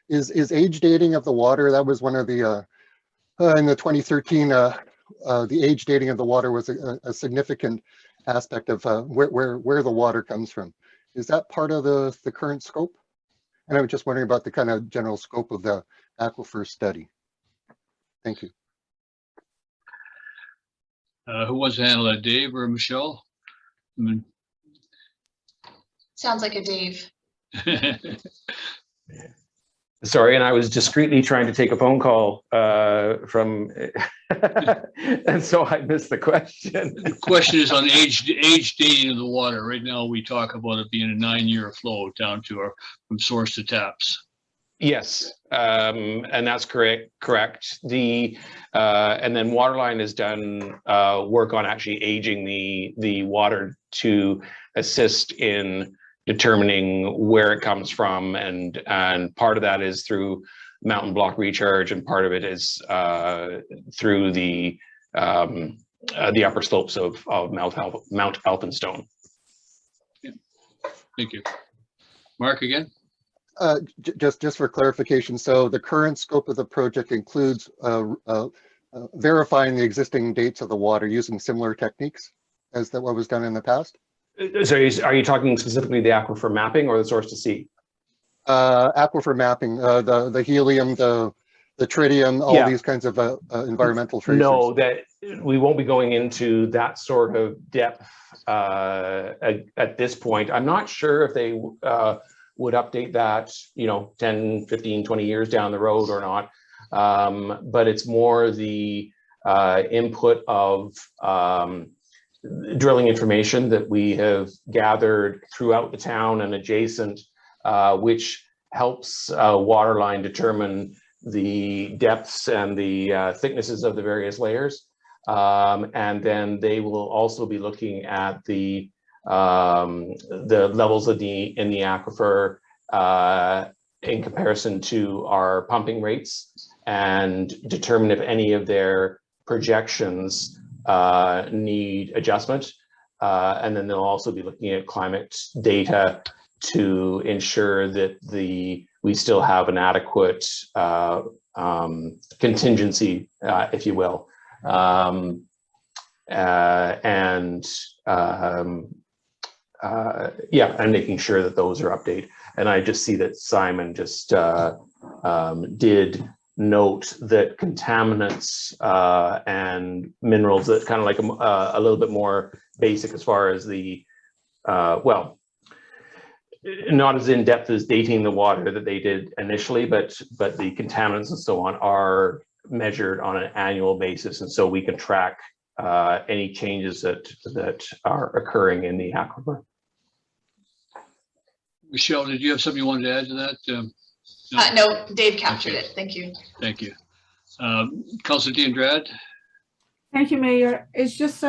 Is age dating of the water, that was one of the, in the 2013, the age dating of the water was a significant aspect of where the water comes from. Is that part of the current scope? And I was just wondering about the kind of general scope of the Aquifer study. Thank you. Who wants to handle that, Dave or Michelle? Sounds like a Dave. Sorry, and I was discreetly trying to take a phone call from, and so I missed the question. The question is on age dating of the water. Right now, we talk about it being a 9-year flow down to from source to taps. Yes, and that's correct. The and then Waterline has done work on actually aging the water to assist in determining where it comes from, and part of that is through mountain block recharge, and part of it is through the upper slopes of Mount Elphinstone. Yeah. Thank you. Mark again. Just for clarification, so the current scope of the project includes verifying the existing dates of the water using similar techniques as what was done in the past? So are you talking specifically the aquifer mapping or the Source2C? Aquifer mapping, the helium, the tritium, all these kinds of environmental tracers. No, that we won't be going into that sort of depth at this point. I'm not sure if they would update that, 10, 15, 20 years down the road or not. But it's more the input of drilling information that we have gathered throughout the town and adjacent, which helps Waterline determine the depths and the thicknesses of the various layers. And then they will also be looking at the levels of in the aquifer in comparison to our pumping rates, and determine if any of their projections need adjustment. And then they'll also be looking at climate data to ensure that we still have an adequate contingency, if you will, and making sure that those are updated. And I just see that Simon just did note that contaminants and minerals that kind of like a little bit more basic as far as the, well, not as in depth as dating the water that they did initially, but the contaminants and so on are measured on an annual basis. And so we can track any changes that are occurring in the aquifer. Michelle, did you have something you wanted to add to that? No, Dave captured it. Thank you. Thank you. Councilor Diandrad? Thank you, Mayor. It's just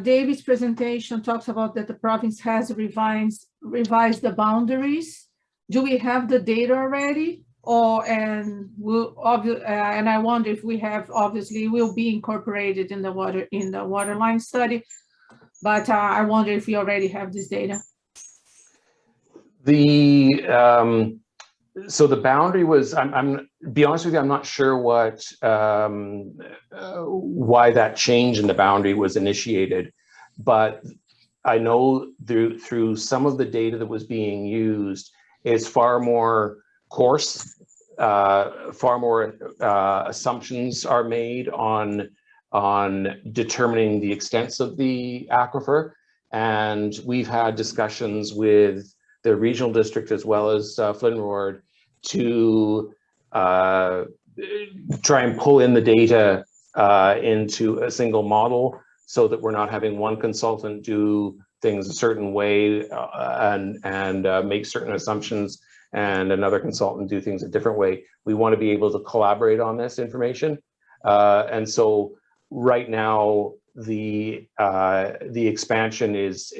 David's presentation talks about that the province has revised the boundaries. Do we have the data already? And I wonder if we have, obviously will be incorporated in the waterline study, but I wonder if we already have this data. So the boundary was, I'm be honest with you, I'm not sure what why that change in the boundary was initiated, but I know through some of the data that was being used is far more coarse, far more assumptions are made on determining the extents of the aquifer, and we've had discussions with the regional district as well as Flynn Ward to try and pull in the data into a single model so that we're not having one consultant do things a certain way and make certain assumptions and another consultant do things a different way. We want to be able to collaborate on this information. And so right now the expansion is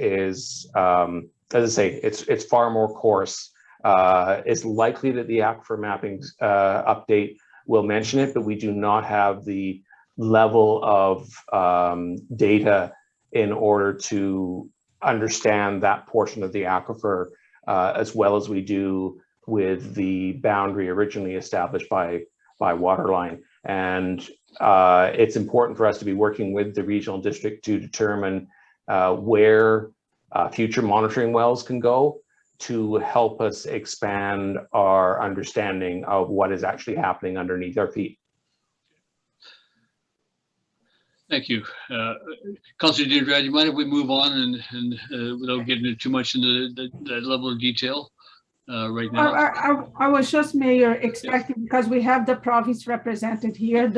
as I say, it's far more coarse. It's likely that the Aquifer mapping update will mention it, but we do not have the level of data in order to understand that portion of the aquifer as well as we do with the boundary originally established by Waterline. And it's important for us to be working with the regional district to determine where future monitoring wells can go to help us expand our understanding of what is actually happening underneath our feet. Thank you. Councilor Diandrad, you mind if we move on and without getting into too much into that level of detail right now? I was just, Mayor, expecting, because we have the province represented here,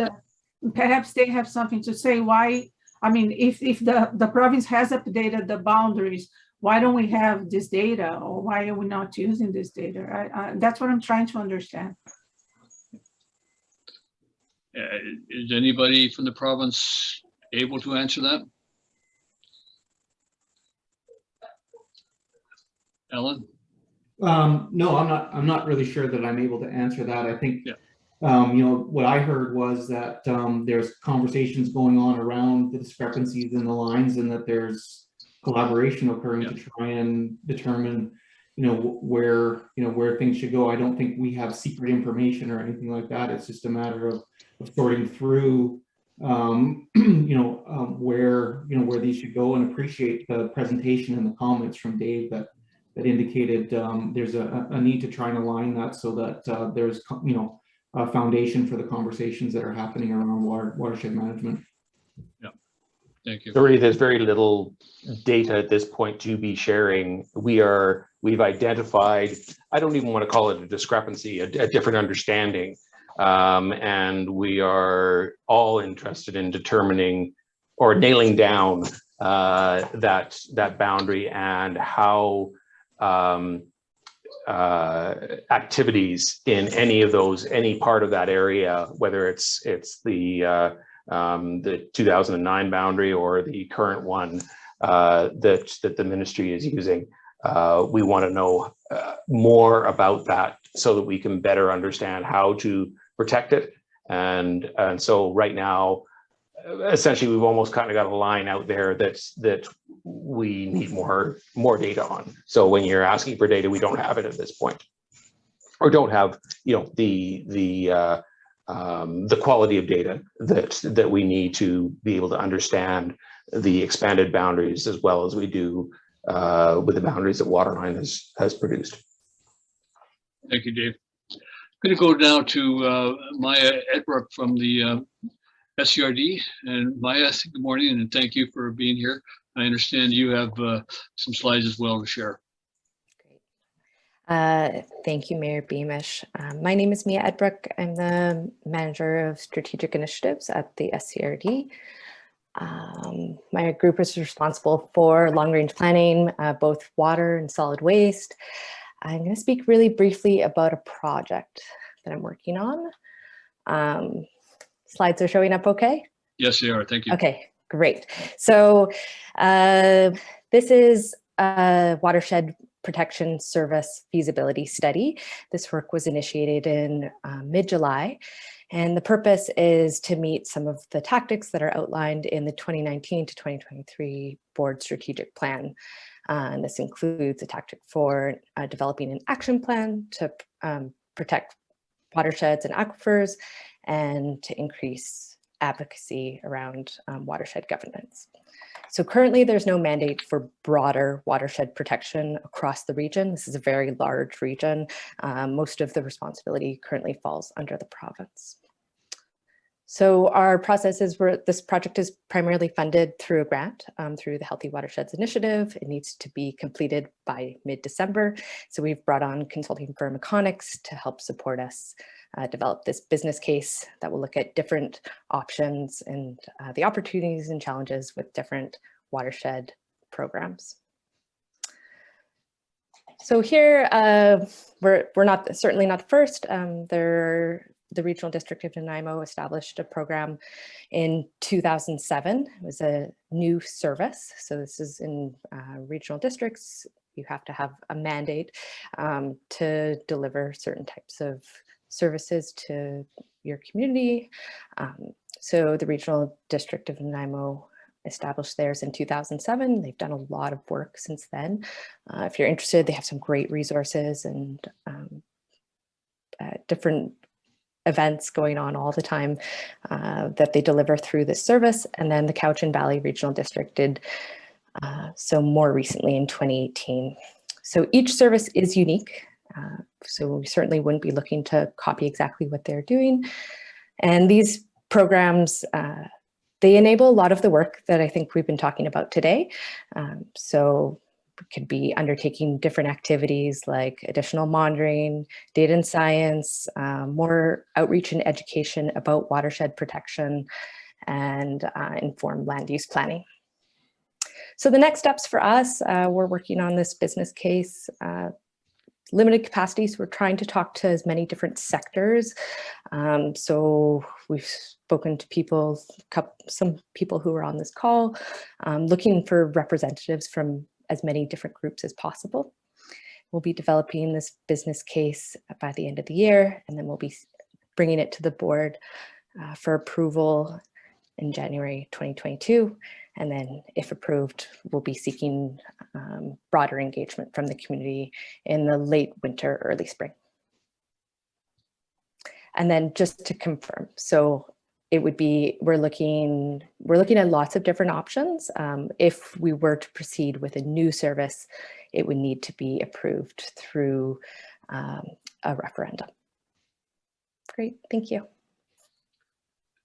perhaps they have something to say why. I mean, if the province has updated the boundaries, why don't we have this data, or why are we not using this data? That's what I'm trying to understand. Is anybody from the province able to answer that? Ellen? No, I'm not really sure that I'm able to answer that. I think, you know, what I heard was that there's conversations going on around the discrepancies in the lines, and that there's collaboration occurring to try and determine, you know, where things should go. I don't think we have secret information or anything like that. It's just a matter of sorting through, where these should go, and appreciate the presentation and the comments from Dave that indicated there's a need to try and align that so that there's, a foundation for the conversations that are happening around watershed management. Yeah, thank you. There's very little data at this point to be sharing. We've identified, I don't even want to call it a discrepancy, a different understanding. And we are all interested in determining or nailing down that boundary and how activities in any part of that area, whether it's the 2009 boundary or the current one that the ministry is using. We want to know more about that so that we can better understand how to protect it. And so right now, essentially, we've almost kind of got a line out there that we need more data on. So when you're asking for data, we don't have it at this point, or don't have the the quality of data that we need to be able to understand the expanded boundaries as well as we do with the boundaries that Waterline has produced. Thank you, Dave. I'm going to go now to Maya Edbrook from the SCRD. And Maya, good morning, and thank you for being here. I understand you have some slides as well to share. Thank you, Mayor Beamish. My name is Mia Edbrook. I'm the Manager of Strategic Initiatives at the SCRD. My group is responsible for long-range planning, both water and solid waste. I'm going to speak really briefly about a project that I'm working on. Slides are showing up okay? Yes, they are. Thank you. Okay, great. So this is a Watershed Protection Service feasibility study. This work was initiated in mid-July, and the purpose is to meet some of the tactics that are outlined in the 2019 to 2023 Board Strategic Plan. And this includes a tactic for developing an action plan to protect watersheds and aquifers and to increase advocacy around watershed governance. So currently there's no mandate for broader watershed protection across the region. This is a very large region. Most of the responsibility currently falls under the province. So our process is this project is primarily funded through a grant through the Healthy Watersheds Initiative. It needs to be completed by mid-December. So we've brought on consulting firm Econics to help support us develop this business case that will look at different options and the opportunities and challenges with different watershed programs. So here, we're certainly not the first. The Regional District of Nanaimo established a program in 2007. It was a new service. So this is in regional districts. You have to have a mandate to deliver certain types of services to your community. So the Regional District of Nanaimo established theirs in 2007. They've done a lot of work since then. If you're interested, they have some great resources and different events going on all the time that they deliver through this service. And then the Cowichan Valley Regional District did so more recently in 2018. So each service is unique. So we certainly wouldn't be looking to copy exactly what they're doing. And these programs, they enable a lot of the work that I think we've been talking about today. So it could be undertaking different activities like additional monitoring, data and science, more outreach and education about watershed protection, and informed land use planning. So the next steps for us, we're working on this business case. Limited capacity, so we're trying to talk to as many different sectors. So we've spoken to people, some people who are on this call, looking for representatives from as many different groups as possible. We'll be developing this business case by the end of the year, and then we'll be bringing it to the board for approval in January 2022. And then if approved, we'll be seeking broader engagement from the community in the late winter, early spring. And then just to confirm, so it would be, we're looking at lots of different options. If we were to proceed with a new service, it would need to be approved through a referendum. Great, thank you.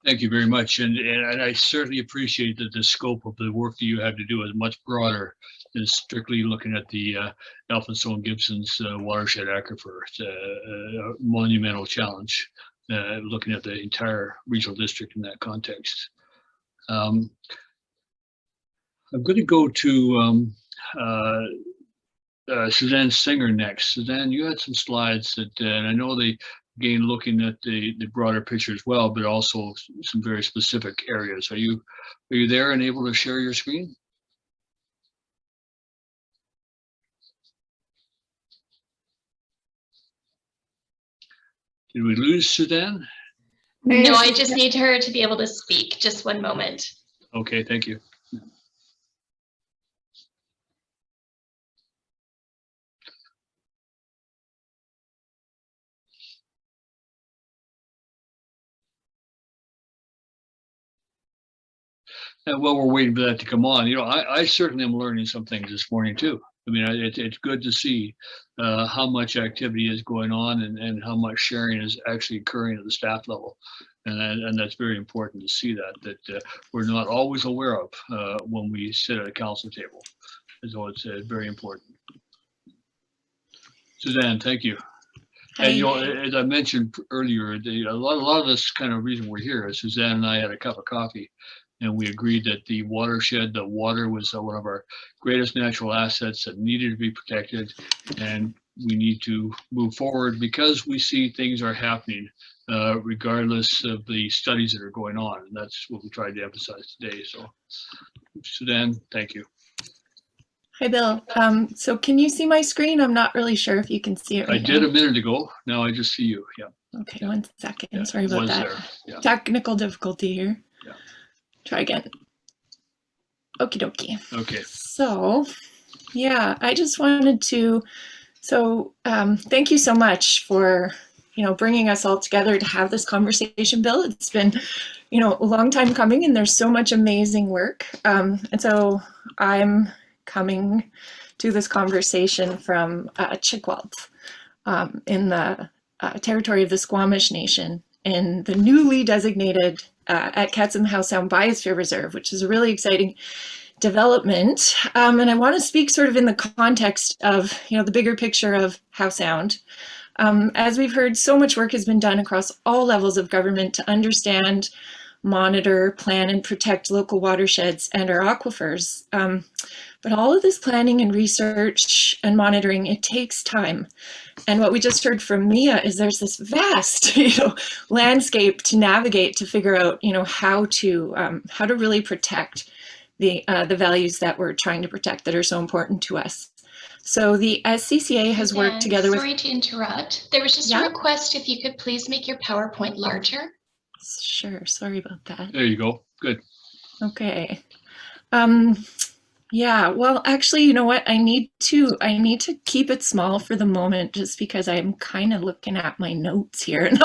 Thank you very much. And I certainly appreciate that the scope of the work that you have to do is much broader than strictly looking at the Elphinstone-Gibsons Watershed Aquifer. It's a monumental challenge, looking at the entire regional district in that context. I'm going to go to Suzanne Singer next. Suzanne, you had some slides that, and I know they, again, looking at the broader picture as well, but also some very specific areas. Are you there and able to share your screen? Did we lose Suzanne? No, I just need her to be able to speak. Just one moment. Okay, thank you. And while we're waiting for that to come on, I certainly am learning some things this morning too. I mean, it's good to see how much activity is going on and how much sharing is actually occurring at the staff level. And that's very important to see that we're not always aware of when we sit at a council table. So it's very important. Suzanne, thank you. And as I mentioned earlier, a lot of this kind of reason we're here is Suzanne and I had a cup of coffee, and we agreed that the watershed, the water, was one of our greatest natural assets that needed to be protected, and we need to move forward because we see things are happening regardless of the studies that are going on, and that's what we tried to emphasize today. So, Suzanne, thank you. Hi, Bill. So can you see my screen? I'm not really sure if you can see it right I did now. a minute ago. Now I just see you. Yeah. Okay, Yeah. 1 second. Yeah, Sorry about that. Yeah. Technical difficulty here. Yeah. Try again. Okie dokie. Okay. So, yeah, I just wanted to, thank you so much for, bringing us all together to have this conversation, Bill. It's been, a long time coming, and there's so much amazing work. And so I'm coming to this conversation from Chickwalt in the territory of the Squamish Nation in the newly designated at Catsum Howe Sound Biosphere Reserve, which is a really exciting development. And I want to speak sort of in the context of, the bigger picture of Howe Sound. As we've heard, so much work has been done across all levels of government to understand, monitor, plan, and protect local watersheds and our aquifers. But all of this planning and research and monitoring, it takes time. And what we just heard from Mia is there's this vast, landscape to navigate to figure out, how to really protect the values that we're trying to protect that are so important to us. So the SCCA has worked together with. Sorry to interrupt. There was just a request if you could please make your PowerPoint larger. Sure. Sorry about that. There you go. Good. Okay. Yeah, well, actually, you know what? I need to keep it small for the moment, just because I'm kind of looking at my notes here. And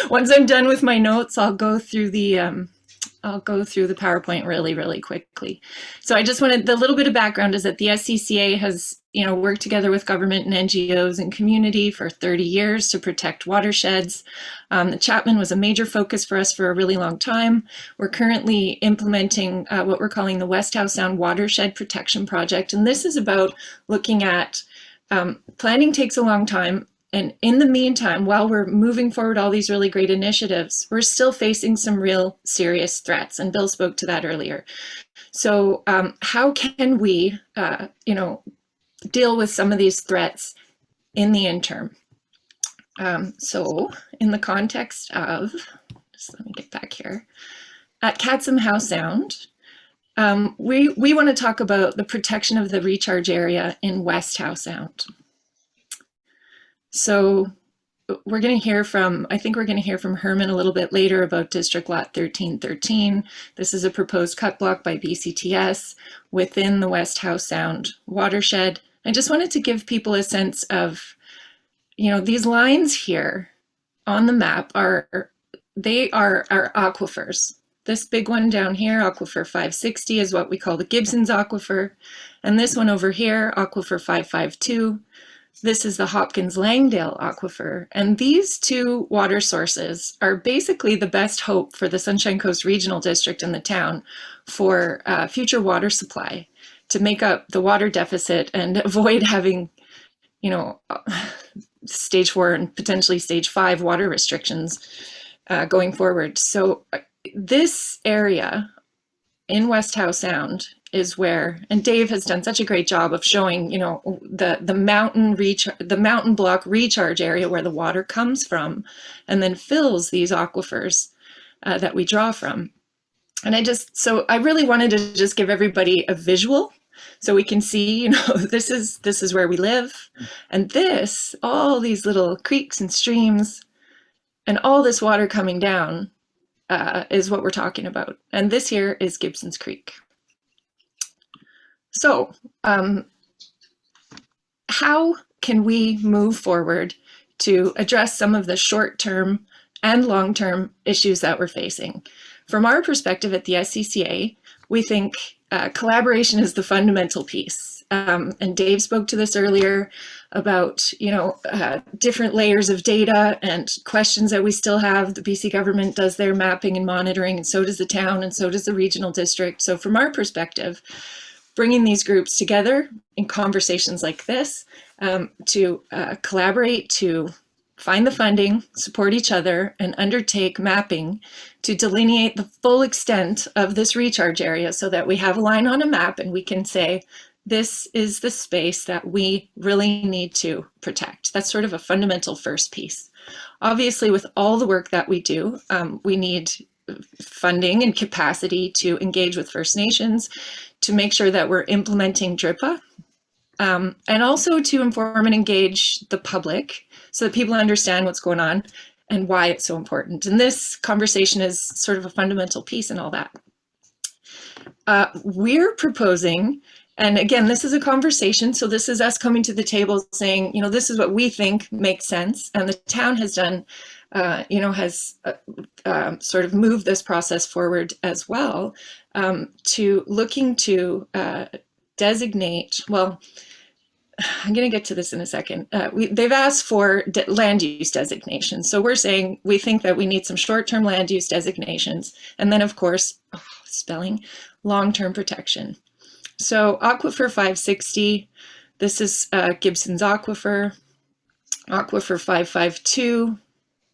once I'm done with my notes, I'll go through the PowerPoint really, really quickly. So I just wanted, the little bit of background is that the SCCA has, worked together with government and NGOs and community for 30 years to protect watersheds. The Chapman was a major focus for us for a really long time. We're currently implementing what we're calling the West Howe Sound Watershed Protection Project. And this is about looking at, planning takes a long time. And in the meantime, while we're moving forward all these really great initiatives, we're still facing some real serious threats. And Bill spoke to that earlier. So how can we, deal with some of these threats in the interim? So in the context of, just let me get back here, at Catsum Howe Sound, we want to talk about the protection of the recharge area in West Howe Sound. So we're going to hear from, I think we're going to hear from Herman a little bit later about District Lot 1313. This is a proposed cut block by BCTS within the West Howe Sound watershed. I just wanted to give people a sense of, these lines here on the map are our aquifers. This big one down here, Aquifer 560, is what we call the Gibsons Aquifer. And this one over here, Aquifer 552. This is the Hopkins-Langdale Aquifer. And these two water sources are basically the best hope for the Sunshine Coast Regional District and the town for future water supply to make up the water deficit and avoid having, stage 4 and potentially stage 5 water restrictions going forward. So this area in West Howe Sound is where, and Dave has done such a great job of showing, the mountain block recharge area where the water comes from and then fills these aquifers that we draw from. And so I really wanted to just give everybody a visual so we can see, this is where we live. And all these little creeks and streams and all this water coming down is what we're talking about. And this here is Gibsons Creek. So how can we move forward to address some of the short-term and long-term issues that we're facing? from our perspective at the SCCA, we think collaboration is the fundamental piece. And Dave spoke to this earlier about, different layers of data and questions that we still have. The BC government does their mapping and monitoring, and so does the town, and so does the regional district. So from our perspective, bringing these groups together in conversations like this to collaborate, to find the funding, support each other, and undertake mapping to delineate the full extent of this recharge area so that we have a line on a map and we can say, this is the space that we really need to protect. That's sort of a fundamental first piece. Obviously, with all the work that we do, we need funding and capacity to engage with First Nations, to make sure that we're implementing DRIPA, and also to inform and engage the public so that people understand what's going on and why it's so important. And this conversation is sort of a fundamental piece in all that. We're proposing, and again, this is a conversation, so this is us coming to the table saying, this is what we think makes sense, and the town has done, sort of moved this process forward as well, to looking to designate, well, I'm going to get to this in a second. They've asked for land use designations. So we're saying we think that we need some short-term land use designations. And then, of course, long-term protection. So Aquifer 560, this is Gibsons Aquifer. Aquifer 552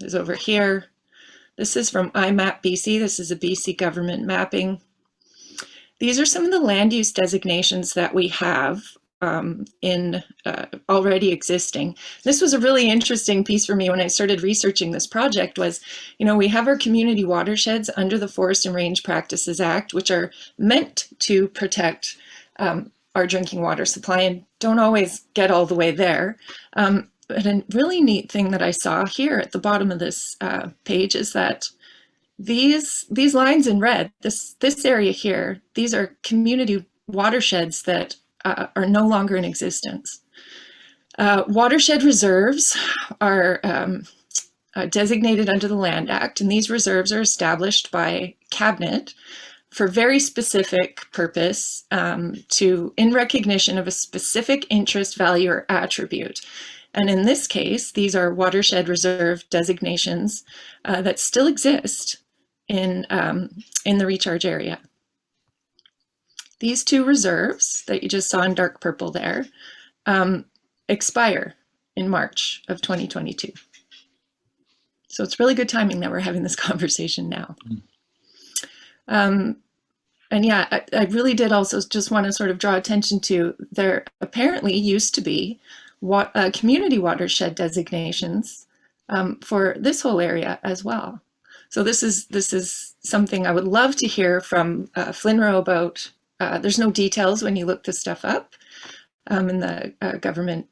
is over here. This is from IMAP BC. This is a BC government mapping. These are some of the land use designations that we have already existing. This was a really interesting piece for me when I started researching this project was, we have our community watersheds under the Forest and Range Practices Act, which are meant to protect our drinking water supply and don't always get all the way there. But a really neat thing that I saw here at the bottom of this page is that these lines in red, this area here, these are community watersheds that are no longer in existence. Watershed reserves are designated under the Land Act, and these reserves are established by Cabinet for very specific purpose in recognition of a specific interest, value, or attribute. And in this case, these are watershed reserve designations that still exist in the recharge area. These two reserves that you just saw in dark purple there expire in March of 2022. So it's really good timing that we're having this conversation now. And yeah, I really did also just want to sort of draw attention to there apparently used to be community watershed designations for this whole area as well. So this is something I would love to hear from FLNRO about. There's no details when you look this stuff up in the government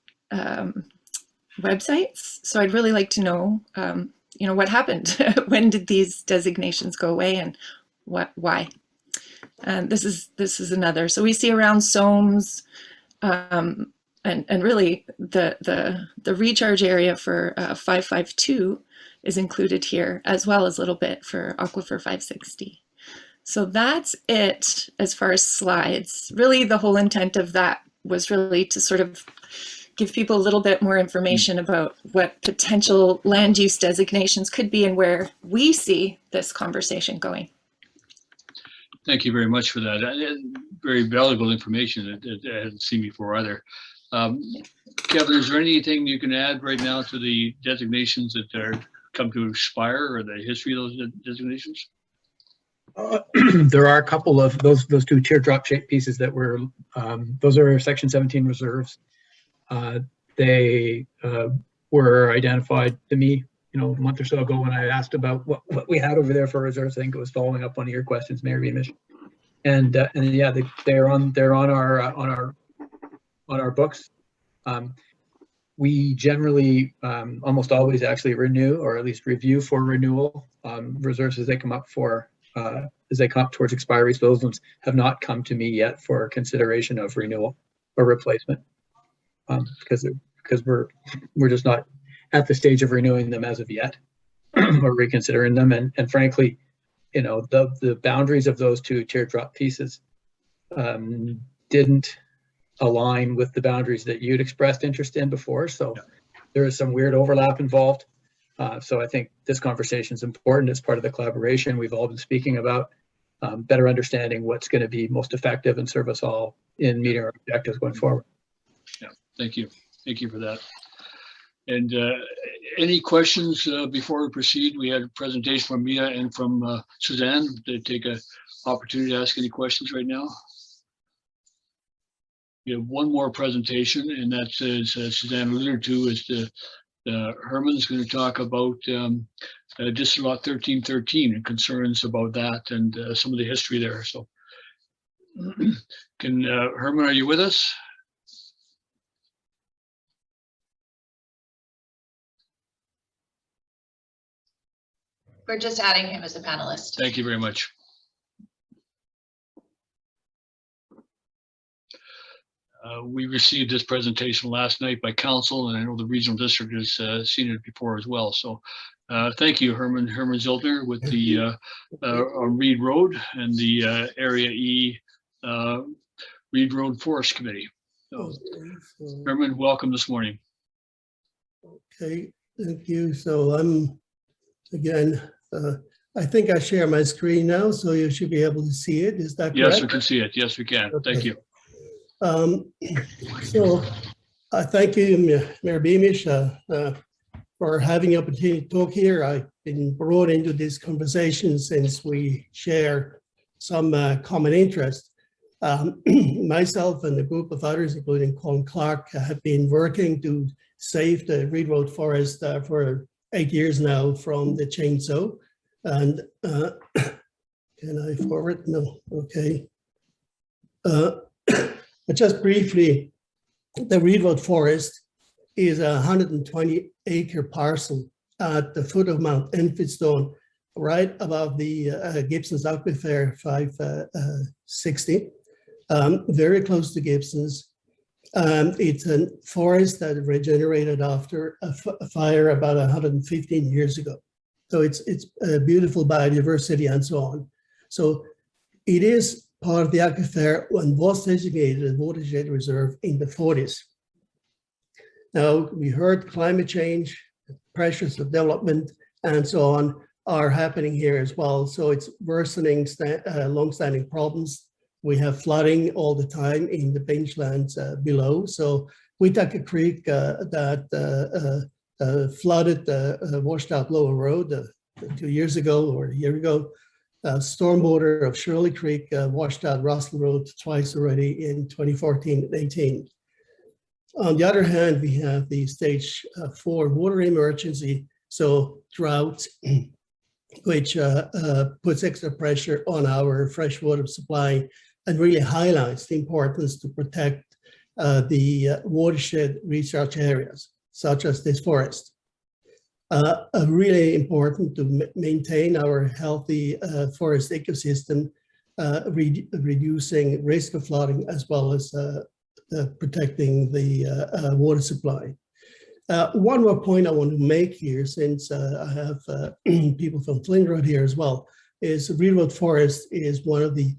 websites. So I'd really like to know, what happened? When did these designations go away and why? And this is another. So we see around Somes and really the recharge area for 552 is included here, as well as a little bit for Aquifer 560. So that's it as far as slides. Really, the whole intent of that was really to sort of give people a little bit more information about what potential land use designations could be and where we see this conversation going. Thank you very much for that. Very valuable information that I hadn't seen before either. Kevin, is there anything you can add right now to the designations that are come to expire or the history of those designations? There are a couple of those two teardrop shaped pieces that were, those are Section 17 reserves. They were identified to me, a month or so ago when I asked about what we had over there for reserves. I think it was following up one of your questions, Mayor Beamish. And yeah, they're on our books. We generally almost always actually renew or at least review for renewal reserves as they come up towards expiry. So those ones have not come to me yet for consideration of renewal or replacement because we're just not at the stage of renewing them as of yet or reconsidering them. And frankly, you know, the boundaries of those two teardrop pieces didn't align with the boundaries that you'd expressed interest in before. So there is some weird overlap involved. So I think this conversation is important as part of the collaboration we've all been speaking about, better understanding what's going to be most effective and serve us all in meeting our objectives going forward. Yeah, thank you. Thank you for that. And any questions before we proceed? We had a presentation from Mia and from Suzanne. They take an opportunity to ask any questions right now. We have one more presentation, and that's, as Suzanne alluded to, is Herman's going to talk about District Law 1313 and concerns about that and some of the history there. So, Herman, are you with us? We're just adding him as a panelist. Thank you very much. We received this presentation last night by council, and I know the regional district has seen it before as well. So thank you, Herman Ziltner with the Reed Road and the Area E Reed Road Forest Committee. So, Herman, welcome this morning. Okay, thank you. So I'm, again, I think I share my screen now, so you should be able to see it. Is that correct? Yes, we can see it. Yes, we can. Okay. Thank you. So I thank you, Mayor Beamish, for having the opportunity to talk here. I've been brought into this conversation since we share some common interest. Myself and a group of others, including Colin Clark, have been working to save the Reed Road Forest for 8 years now from the chainsaw. And can I forward? No, okay. But just briefly, the Reed Road Forest is a 120-acre parcel at the foot of Mount Elphinstone, right above the Gibsons Aquifer 560, very close to Gibsons. It's a forest that regenerated after a fire about 115 years ago. So it's a beautiful biodiversity and so on. So it is part of the aquifer and was designated as watershed reserve in the 40s. Now, we heard climate change, pressures of development, and so on are happening here as well. So it's worsening long-standing problems. We have flooding all the time in the benchlands below. So Whitaker Creek that flooded washed out Lower Road 2 years ago or a year ago. Stormwater of Shirley Creek washed out Russell Road twice already in 2014 and 18. On the other hand, we have the stage 4 water emergency, so drought, which puts extra pressure on our freshwater supply and really highlights the importance to protect the watershed recharge areas, such as this forest. Really important to maintain our healthy forest ecosystem, reducing risk of flooding as well as protecting the water supply. One more point I want to make here, since I have people from Flint Road here as well, is Reed Road Forest is one of the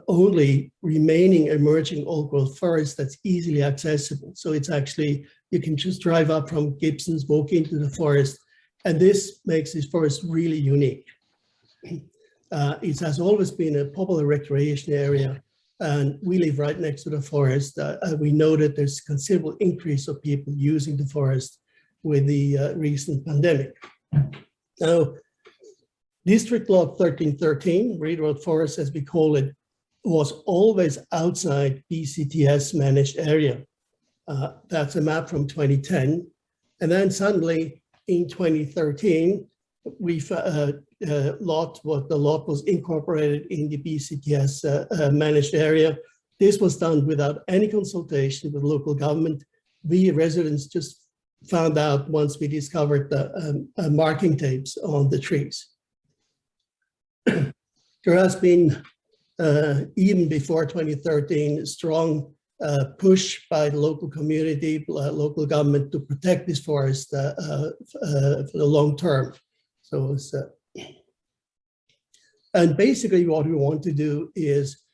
only remaining emerging old growth forest that's easily accessible. So it's actually, you can just drive up from Gibsons, walk into the forest, and this makes this forest really unique. It has always been a popular recreation area, and we live right next to the forest. We know that there's considerable increase of people using the forest with the recent pandemic. Now, District Law 1313, Reed Road Forest, as we call it, was always outside BCTS managed area. That's a map from 2010. And then suddenly in 2013, the lot was incorporated in the BCTS managed area. This was done without any consultation with local government. We residents just found out once we discovered the marking tapes on the trees. There has been, even before 2013, strong push by the local community, local government to protect this forest for the long term. So it's, And basically what we want to do is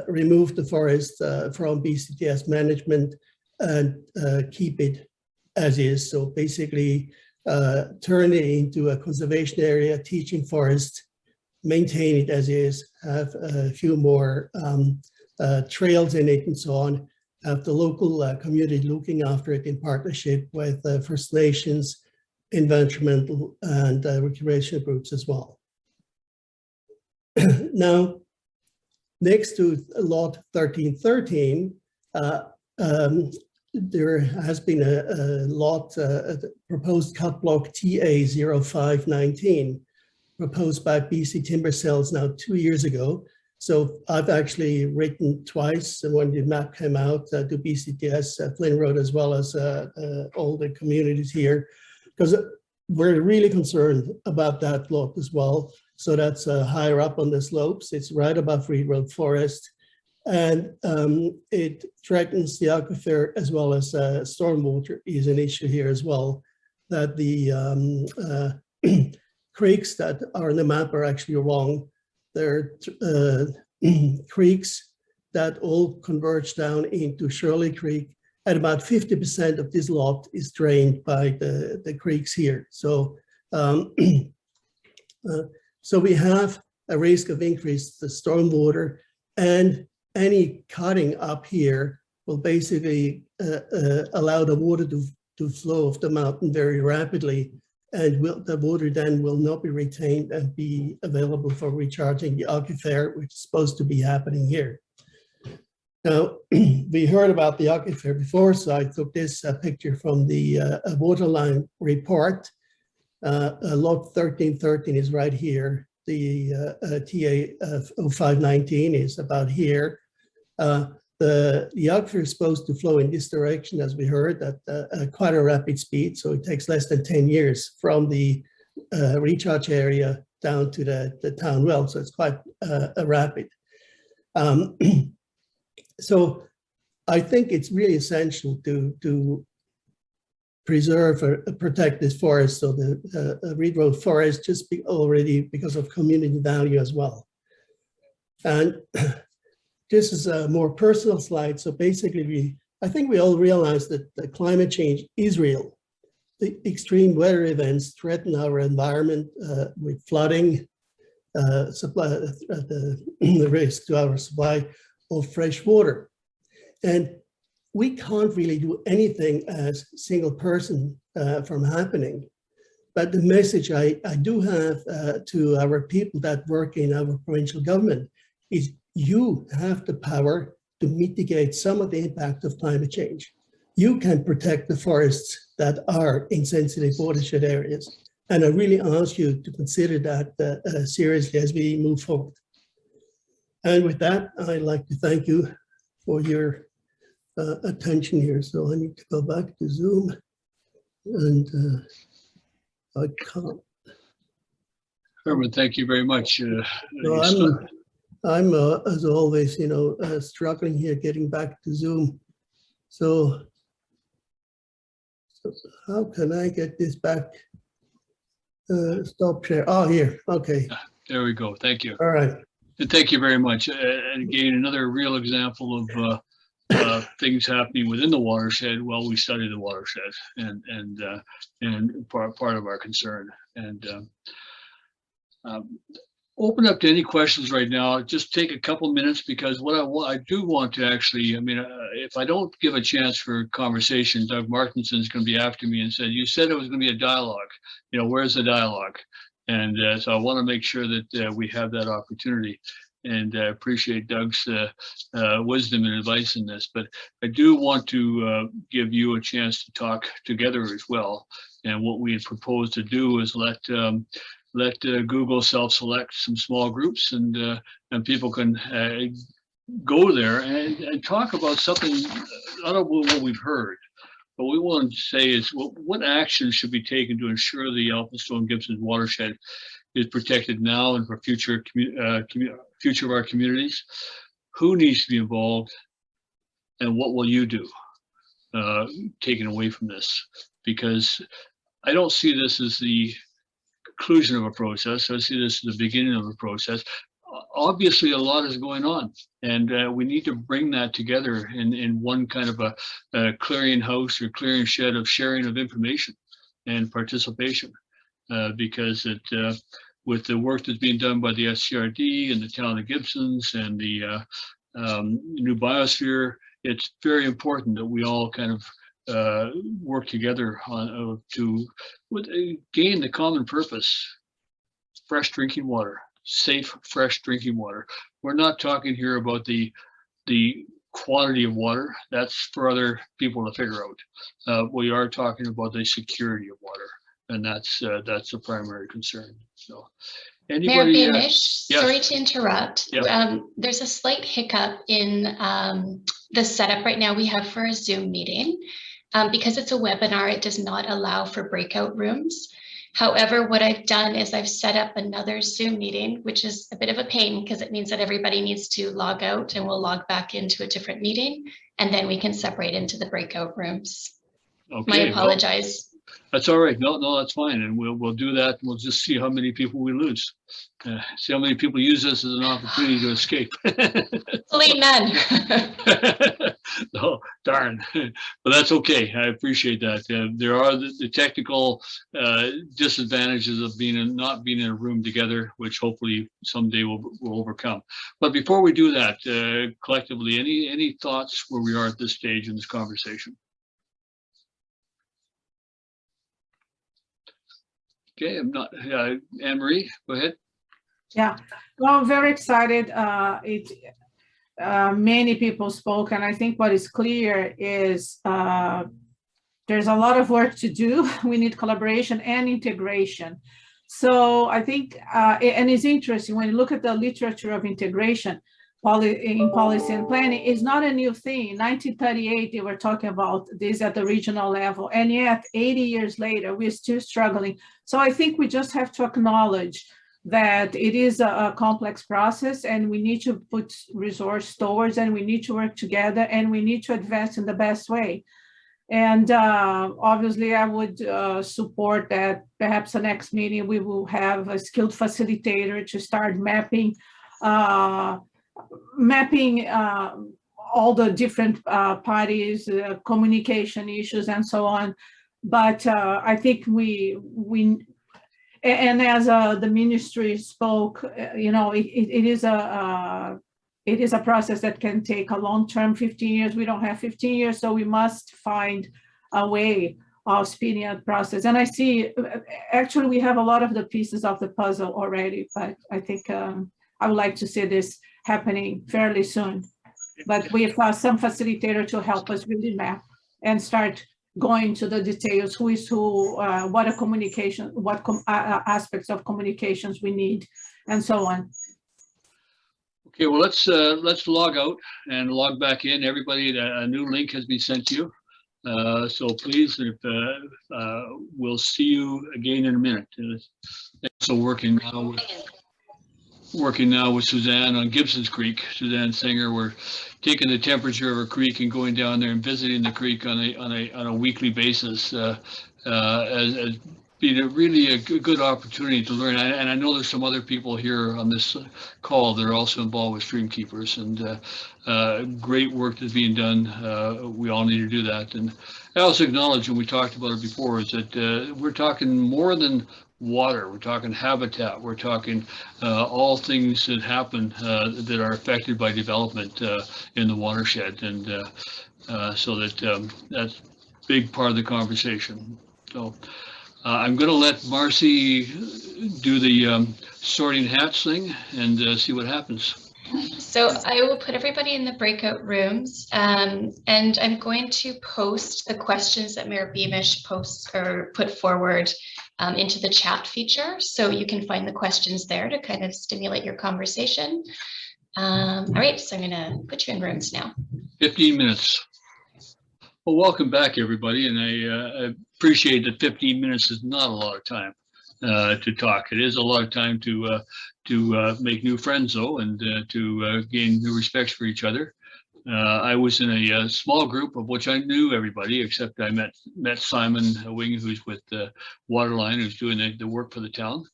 remove the forest from BCTS management and keep it as is. So basically turn it into a conservation area, teaching forest, maintain it as is, have a few more trails in it and so on, have the local community looking after it in partnership with First Nations, environmental and recreation groups as well. Now, next to lot 1313, there has been a lot, proposed cut block TA 0519, proposed by BC Timber Sales now 2 years ago. So I've actually written twice, and when the map came out to BCTS, Flynn Road, as well as all the communities here, because we're really concerned about that lot as well. So that's higher up on the slopes. It's right above Reed Road Forest. And it threatens the aquifer as well as stormwater is an issue here as well, that the creeks that are on the map are actually wrong. There are creeks that all converge down into Shirley Creek, and about 50% of this lot is drained by the creeks here. So, so we have a risk of increased stormwater, and any cutting up here will basically allow the water to flow off the mountain very rapidly, and the water then will not be retained and be available for recharging the aquifer, which is supposed to be happening here. Now, we heard about the aquifer before, so I took this picture from the waterline report. Lot 1313 is right here. The TA of 0519 is about here. The aquifer is supposed to flow in this direction, as we heard, at quite a rapid speed. So it takes less than 10 years from the recharge area down to the town well. So it's quite rapid. So I think it's really essential to preserve or protect this forest. So the Reed Road Forest just already because of community value as well. And this is a more personal slide. So basically, I think we all realize that the climate change is real. The extreme weather events threaten our environment with flooding, the risk to our supply of fresh water. And we can't really do anything as a single person from happening. But the message I do have to our people that work in our provincial government is you have the power to mitigate some of the impact of climate change. You can protect the forests that are in sensitive watershed areas. And I really ask you to consider that seriously as we move forward. And with that, I'd like to thank you for your attention here. So I need to go back to Zoom, and I can't. Herman, thank you very much. No, I'm as always, struggling here getting back to Zoom. So how can I get this back? Stop share. Oh, here. Okay. There we go. Thank you. All right. And thank you very much. And again, another real example of things happening within the watershed while we study the watershed, and part of our concern. And open up to any questions right now. Just take a couple minutes, because what I do want to actually, if I don't give a chance for conversation, Doug Martinson is going to be after me and said, you said it was going to be a dialogue. Where's the dialogue? And so I want to make sure that we have that opportunity, and appreciate Doug's wisdom and advice in this. But I do want to give you a chance to talk together as well. And what we had proposed to do is let Google self-select some small groups, and people can go there and talk about something, not about what we've heard. What we want to say is what action should be taken to ensure the Elphinstone-Gibsons watershed is protected now and for future of our communities. Who needs to be involved, and what will you do taken away from this? Because I don't see this as the conclusion of a process. I see this as the beginning of a process. Obviously, a lot is going on, and we need to bring that together in one kind of a clearinghouse or clearing shed of sharing of information and participation, because with the work that's being done by the SCRD and the Town of Gibsons and the new biosphere, it's very important that we all kind of work together on to gain the common purpose: fresh drinking water, safe, fresh drinking water. We're not talking here about the quantity of water. That's for other people to figure out. We are talking about the security of water, and that's the primary concern. So, Mayor anybody? Beamish, Yes. sorry to interrupt. Yeah. There's a slight hiccup in the setup right now we have for a Zoom meeting. Because it's a webinar, it does not allow for breakout rooms. However, what I've done is I've set up another Zoom meeting, which is a bit of a pain because it means that everybody needs to log out and we'll log back into a different meeting, and then we can separate into the breakout rooms. Okay, My apologize. That's all right. No, that's fine. And we'll do that. We'll just see how many people we lose. See how many people use this as an opportunity to escape. Hopefully none. Oh, darn. But that's okay. I appreciate that. There are the technical disadvantages of not being in a room together, which hopefully someday we'll overcome. But before we do that, collectively, any thoughts where we are at this stage in this conversation? Okay, I'm not, Anne-Marie, go ahead. Yeah, well, I'm very excited. Many people spoke, and I think what is clear is there's a lot of work to do. We need collaboration and integration. So I think, and it's interesting, when you look at the literature of integration in policy and planning, it's not a new thing. In 1938, they were talking about this at the regional level, and yet 80 years later, we're still struggling. So I think we just have to acknowledge that it is a complex process, and we need to put resource towards, and we need to work together, and we need to advance in the best way. And obviously, I would support that perhaps the next meeting we will have a skilled facilitator to start mapping all the different parties, communication issues, and so on. But I think and as the ministry spoke, it is a process that can take a long term, 15 years. We don't have 15 years, so we must find a way of speeding up the process. And I see, actually, we have a lot of the pieces of the puzzle already, but I think I would like to see this happening fairly soon. But we have some facilitator to help us really map and start going to the details, who is who, what are communication, what aspects of communications we need, and so on. Okay, well, let's log out and log back in. Everybody, a new link has been sent to you. So please, we'll see you again in a minute. So working now with Suzanne on Gibsons Creek. Suzanne Singer, we're taking the temperature of a creek and going down there and visiting the creek on a weekly basis as being really a good opportunity to learn. And I know there's some other people here on this call that are also involved with stream keepers, and great work that's being done. We all need to do that. And I also acknowledge, and we talked about it before, is that we're talking more than water. We're talking habitat. We're talking all things that happen that are affected by development in the watershed, and so that that's a big part of the conversation. So I'm going to let Marcy do the sorting hats thing and see what happens. So I will put everybody in the breakout rooms, and I'm going to post the questions that Mayor Beamish put forward into the chat feature, so you can find the questions there to kind of stimulate your conversation. All right, so I'm going to put you in rooms now. 15 minutes. Well, welcome back, everybody, and I appreciate that 15 minutes is not a lot of time to talk. It is a lot of time to make new friends, though, and to gain new respect for each other. I was in a small group of which I knew everybody, except I met Simon Wing, who's with Waterline, who's doing the work for the town.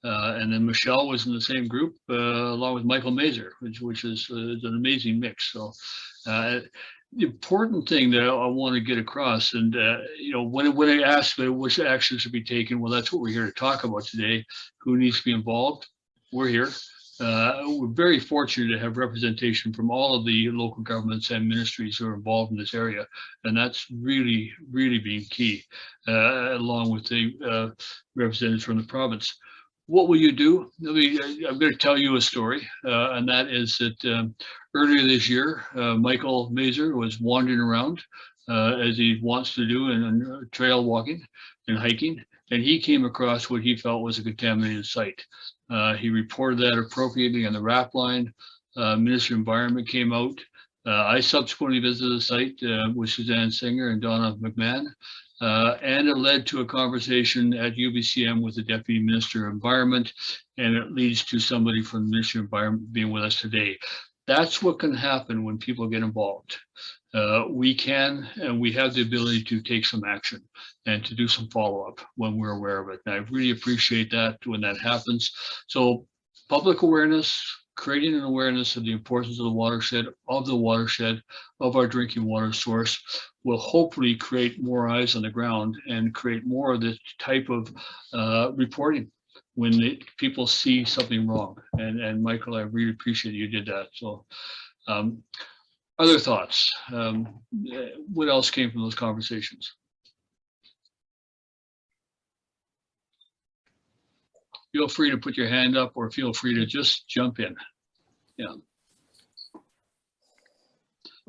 And then Michelle was in the same group along with Michael Mazer, which is an amazing mix. So the important thing that I want to get across, and when I asked which actions should be taken, well, that's what we're here to talk about today. Who needs to be involved? We're here. We're very fortunate to have representation from all of the local governments and ministries who are involved in this area, and that's really, really being key, along with the representatives from the province. What will you do? I'm going to tell you a story, and that is that earlier this year, Michael Mazer was wandering around as he wants to do in trail walking and hiking, and he came across what he felt was a contaminated site. He reported that appropriately on the RAP line. Ministry of Environment came out. I subsequently visited the site with Suzanne Singer and Donna McMahon, and it led to a conversation at UBCM with the Deputy Minister of Environment, and it leads to somebody from the Ministry of Environment being with us today. That's what can happen when people get involved. We can, and we have the ability to take some action and to do some follow-up when we're aware of it. And I really appreciate that when that happens. So public awareness, creating an awareness of the importance of the watershed, of our drinking water source, will hopefully create more eyes on the ground and create more of this type of reporting when people see something wrong. And Michael, I really appreciate you did that. So other thoughts? What else came from those conversations? Feel free to put your hand up or feel free to just jump in. Yeah.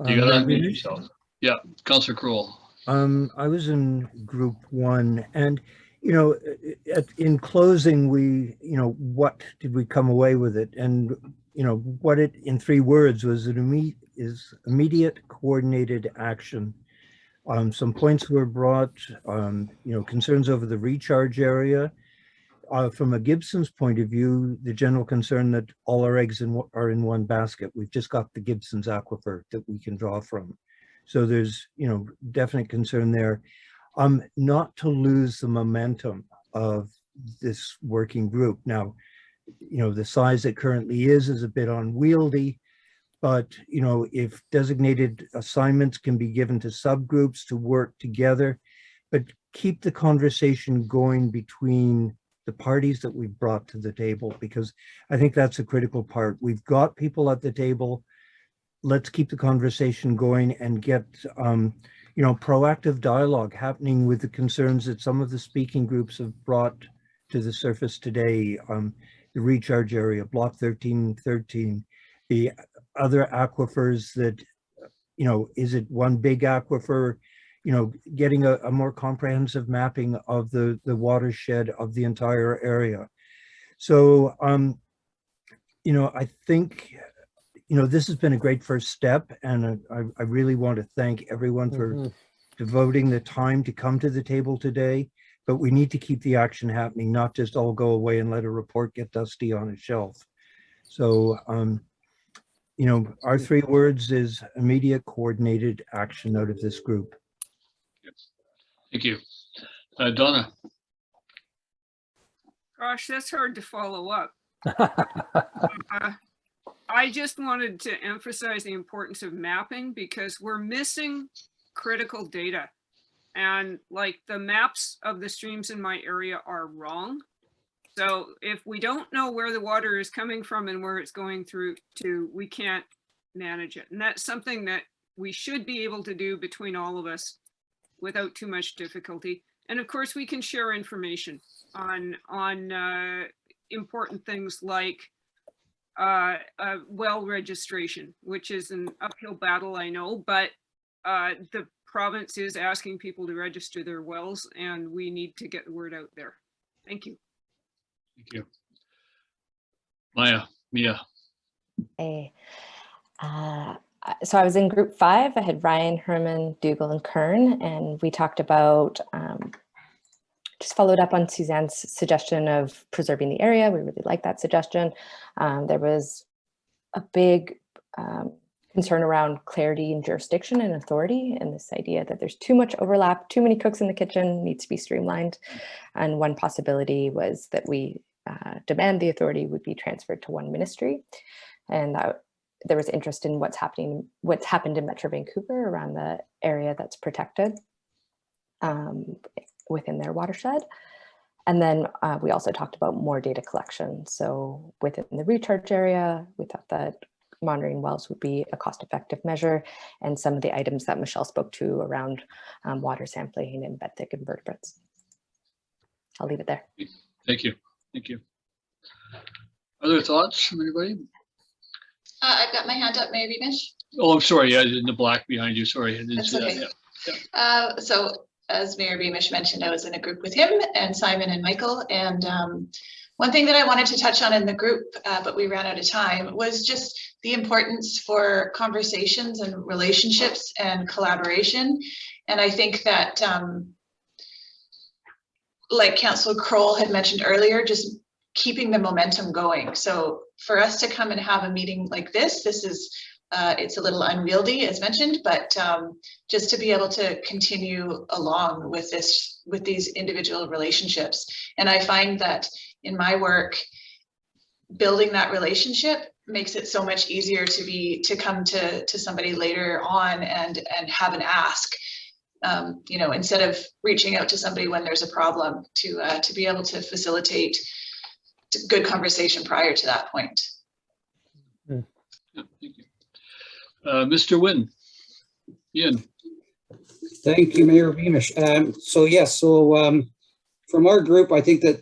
You got to unmute yourself. Yeah, Councillor Kroll. I was in group 1, and in closing, what did we come away with it? And what it, in 3 words, was immediate coordinated action. Some points were brought, concerns over the recharge area. From a Gibson's point of view, the general concern that all our eggs are in one basket. We've just got the Gibsons Aquifer that we can draw from. So there's, definite concern there. Not to lose the momentum of this working group. Now, the size it currently is a bit unwieldy, but, if designated assignments can be given to subgroups to work together, but keep the conversation going between the parties that we've brought to the table, because I think that's a critical part. We've got people at the table. Let's keep the conversation going and get, proactive dialogue happening with the concerns that some of the speaking groups have brought to the surface today. The recharge area, block 1313, the other aquifers that, is it one big aquifer? Getting a more comprehensive mapping of the watershed of the entire area. So, I think, this has been a great first step, and I really want to thank everyone for devoting the time to come to the table today, but we need to keep the action happening, not just all go away and let a report get dusty on a shelf. So, our 3 words is immediate coordinated action out of this group. Thank you. Donna. Gosh, that's hard to follow up. I just wanted to emphasize the importance of mapping, because we're missing critical data. And like the maps of the streams in my area are wrong. So if we don't know where the water is coming from and where it's going through to, we can't manage it. And that's something that we should be able to do between all of us without too much difficulty. And of course, we can share information on important things like well registration, which is an uphill battle, I know, but the province is asking people to register their wells, and we need to get the word out there. Thank you. Thank you. Mia. Hey. So I was in group 5. I had Ryan, Herman, Dougal, and Kern, and we talked about, just followed up on Suzanne's suggestion of preserving the area. We really like that suggestion. There was a big concern around clarity and jurisdiction and authority, and this idea that there's too much overlap, too many cooks in the kitchen, needs to be streamlined. And one possibility was that we demand, the authority would be transferred to one ministry. And there was interest in what's happened in Metro Vancouver around the area that's protected within their watershed. And then we also talked about more data collection. So within the recharge area, we thought that monitoring wells would be a cost-effective measure, and some of the items that Michelle spoke to around water sampling and benthic invertebrates. I'll leave it there. Thank you. Thank you. Other thoughts from anybody? I've got my hand up, maybe, Mish. Oh, I'm sorry. Yeah, in the black behind you. Sorry, I didn't That's see okay. that. Yeah. So as Mayor Beamish mentioned, I was in a group with him and Simon and Michael. And one thing that I wanted to touch on in the group, but we ran out of time, was just the importance for conversations and relationships and collaboration. And I think that, like Councillor Kroll had mentioned earlier, just keeping the momentum going. So for us to come and have a meeting like this is, it's a little unwieldy, as mentioned, but just to be able to continue along with these individual relationships. And I find that in my work, building that relationship makes it so much easier to come to somebody later on and have an ask. You know, instead of reaching out to somebody when there's a problem, to be able to facilitate good conversation prior to that point. Yeah, thank you. Mr. Wynn, Ian. Thank you, Mayor Beamish. From our group, I think that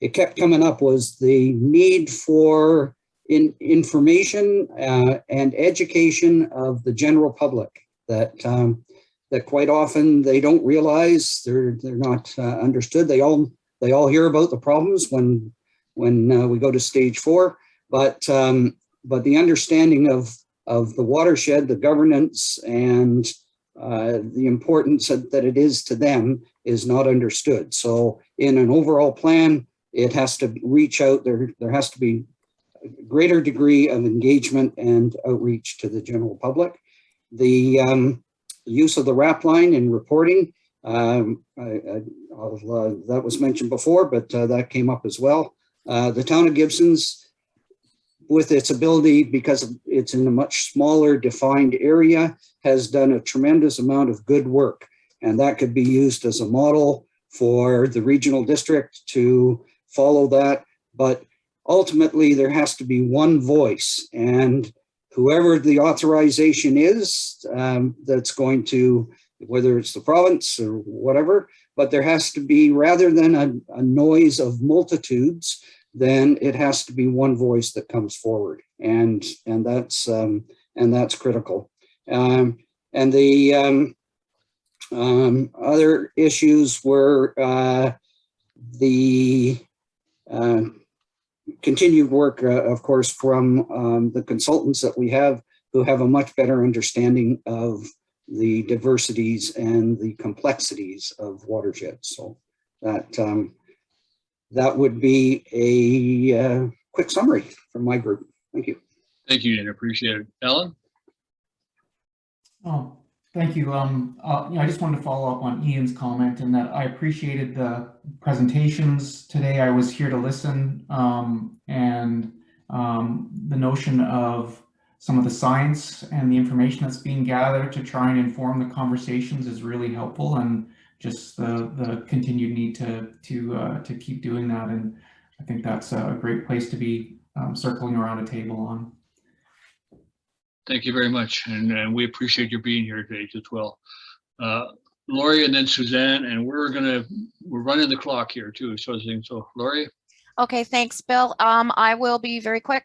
it kept coming up was the need for information and education of the general public that quite often they don't realize, they're not understood. They all hear about the problems when we go to stage 4, but the understanding of the watershed, the governance, and the importance that it is to them is not understood. So in an overall plan, it has to reach out. There has to be a greater degree of engagement and outreach to the general public. The use of the RAP line in reporting, that was mentioned before, but that came up as well. The Town of Gibsons, with its ability, because it's in a much smaller defined area, has done a tremendous amount of good work. And that could be used as a model for the regional district to follow that. But ultimately, there has to be one voice. And whoever the authorization is, that's going to, whether it's the province or whatever, but there has to be, rather than a noise of multitudes, then it has to be one voice that comes forward, and that's critical. And the other issues were the continued work, of course, from the consultants that we have, who have a much better understanding of the diversities and the complexities of watersheds. So that would be a quick summary from my group. Thank you. Thank you, Ian. Appreciate it. Alan? Oh, thank you. I just wanted to follow up on Ian's comment, and that I appreciated the presentations today. I was here to listen, and the notion of some of the science and the information that's being gathered to try and inform the conversations is really helpful, and just the continued need to keep doing that. And I think that's a great place to be circling around a table on. Thank you very much, and we appreciate your being here today as well. Lori and then Suzanne, and we're running the clock here too. So Lori. Okay, thanks, Bill. I will be very quick.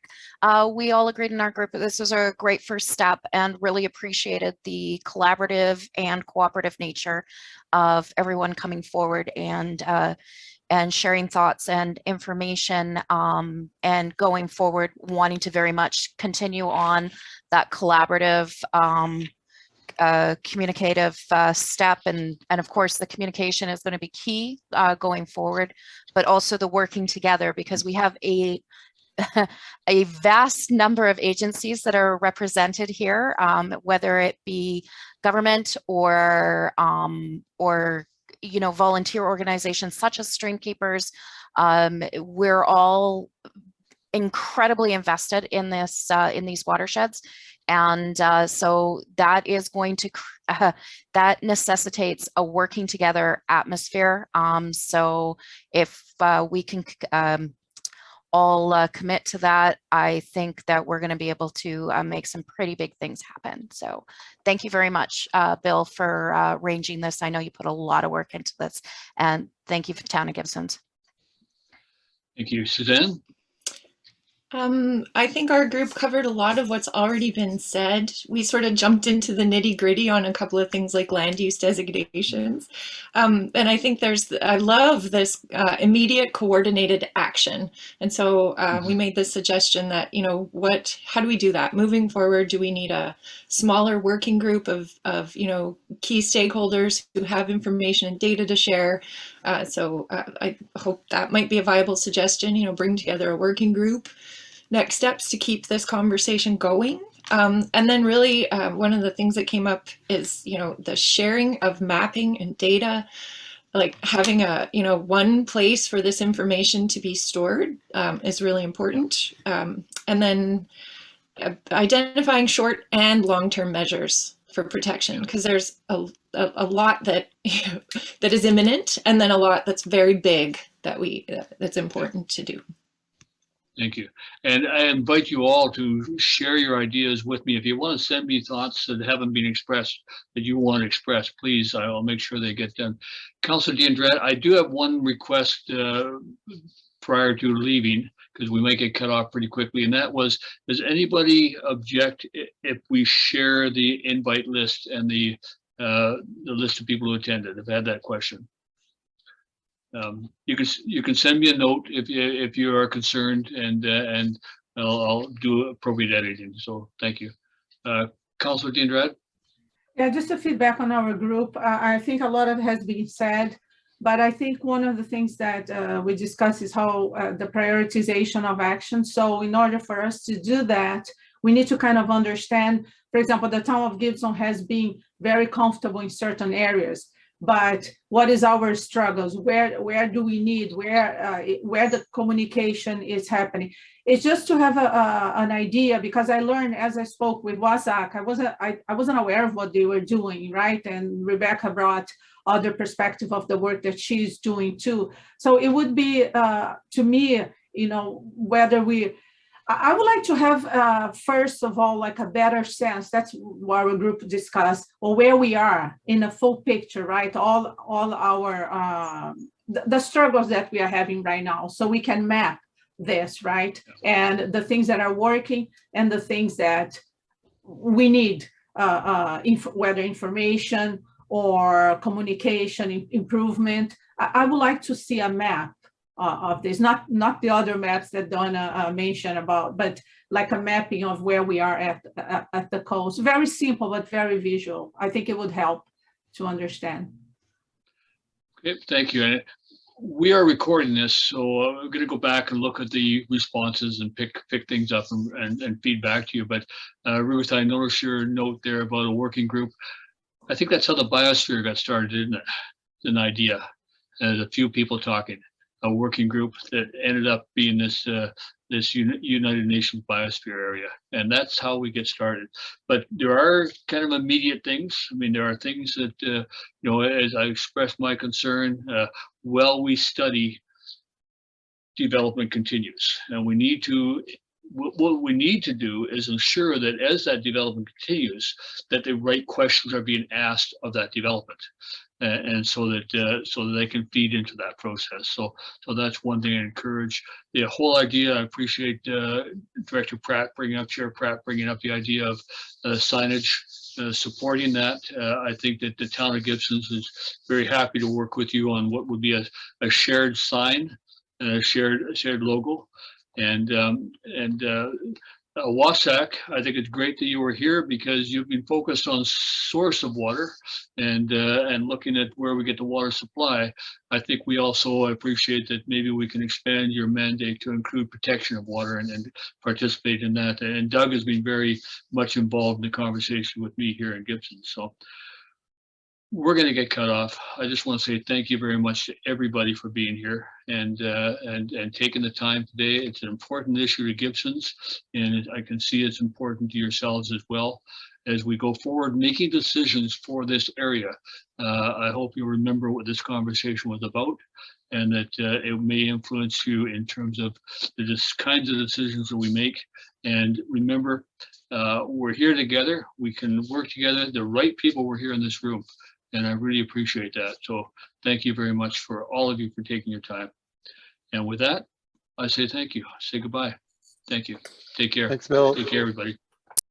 We all agreed in our group that this was a great first step, and really appreciated the collaborative and cooperative nature of everyone coming forward and sharing thoughts and information, and going forward, wanting to very much continue on that collaborative, communicative step, and of course the communication is going to be key going forward, but also the working together, because we have a vast number of agencies that are represented here, whether it be government or you know, volunteer organizations such as Streamkeepers. We're all incredibly invested in this, in these watersheds. And so that is going to, that necessitates a working together atmosphere. So if we can all commit to that, I think that we're going to be able to make some pretty big things happen. So thank you very much, Bill, for arranging this. I know you put a lot of work into this, and thank you for Town of Gibsons. Thank you. Suzanne? I think our group covered a lot of what's already been said. We sort of jumped into the nitty-gritty on a couple of things like land use designations. And I think I love this immediate coordinated action. And so we made this suggestion that, you know, how do we do that? Moving forward, do we need a smaller working group of you know, key stakeholders who have information and data to share? So I hope that might be a viable suggestion, you know, bring together a working group. Next steps to keep this conversation going. And then really one of the things that came up is, you know, the sharing of mapping and data, like having a, you know, one place for this information to be stored is really important. And then identifying short and long-term measures for protection, because there's a lot that that is imminent, and then a lot that's very big that that's important to do. Thank you. And I invite you all to share your ideas with me. If you want to send me thoughts that haven't been expressed, that you want to express, please, I'll make sure they get done. Councillor Diandret, I do have one request prior to leaving, because we might get cut off pretty quickly, and that was, does anybody object if we share the invite list and the list of people who attended? I've had that question. You can send me a note if you are concerned, and I'll do appropriate editing. So thank you. Councillor Diandret? Yeah, just a feedback on our group. I think a lot of it has been said, but I think one of the things that we discussed is how the prioritization of action. So in order for us to do that, we need to kind of understand, for example, the Town of Gibson has been very comfortable in certain areas. But what is our struggles? Where do we need, where the communication is happening? It's just to have an idea, because I learned as I spoke with WASAC, I wasn't aware of what they were doing, right? And Rebecca brought other perspective of the work that she's doing too. So it would be, to me, you know, whether I would like to have, first of all, like a better sense, that's what our group discussed, or where we are in a full picture, right? All our, the struggles that we are having right now, so we can map this, right? And the things that are working and the things that we need, whether information or communication improvement. I would like to see a map of this, not the other maps that Donna mentioned about, but like a mapping of where we are at the coast. Very simple, but very visual. I think it would help to understand. Okay, thank you. And we are recording this, so I'm going to go back and look at the responses and pick things up and feed back to you. But Ruth, I noticed your note there about a working group. I think that's how the biosphere got started, isn't it? An idea. There's a few people talking. A working group that ended up being this United Nations biosphere area, and that's how we get started. But there are kind of immediate things. I mean, there are things that you know, as I expressed my concern, while we study, development continues, and we need to. What we need to do is ensure that as that development continues, that the right questions are being asked of that development. And so that they can feed into that process. So that's one thing I encourage. The whole idea, I appreciate Director Pratt bringing up, Chair Pratt bringing up the idea of signage, supporting that. I think that the Town of Gibsons is very happy to work with you on what would be a shared sign, a shared logo, and WASAC, I think it's great that you were here, because you've been focused on source of water and looking at where we get the water supply. I think we also appreciate that maybe we can expand your mandate to include protection of water and participate in that. And Doug has been very much involved in the conversation with me here in Gibson. So we're going to get cut off. I just want to say thank you very much to everybody for being here and taking the time today. It's an important issue to Gibsons, and I can see it's important to yourselves as well as we go forward making decisions for this area. I hope you remember what this conversation was about, and that it may influence you in terms of the kinds of decisions that we make. And remember, we're here together. We can work together. The right people were here in this room, and I really appreciate that. So thank you very much for all of you for taking your time. And with that, I say thank you. I say goodbye. Thank you. Take care. Thanks, Bill. Take care, everybody.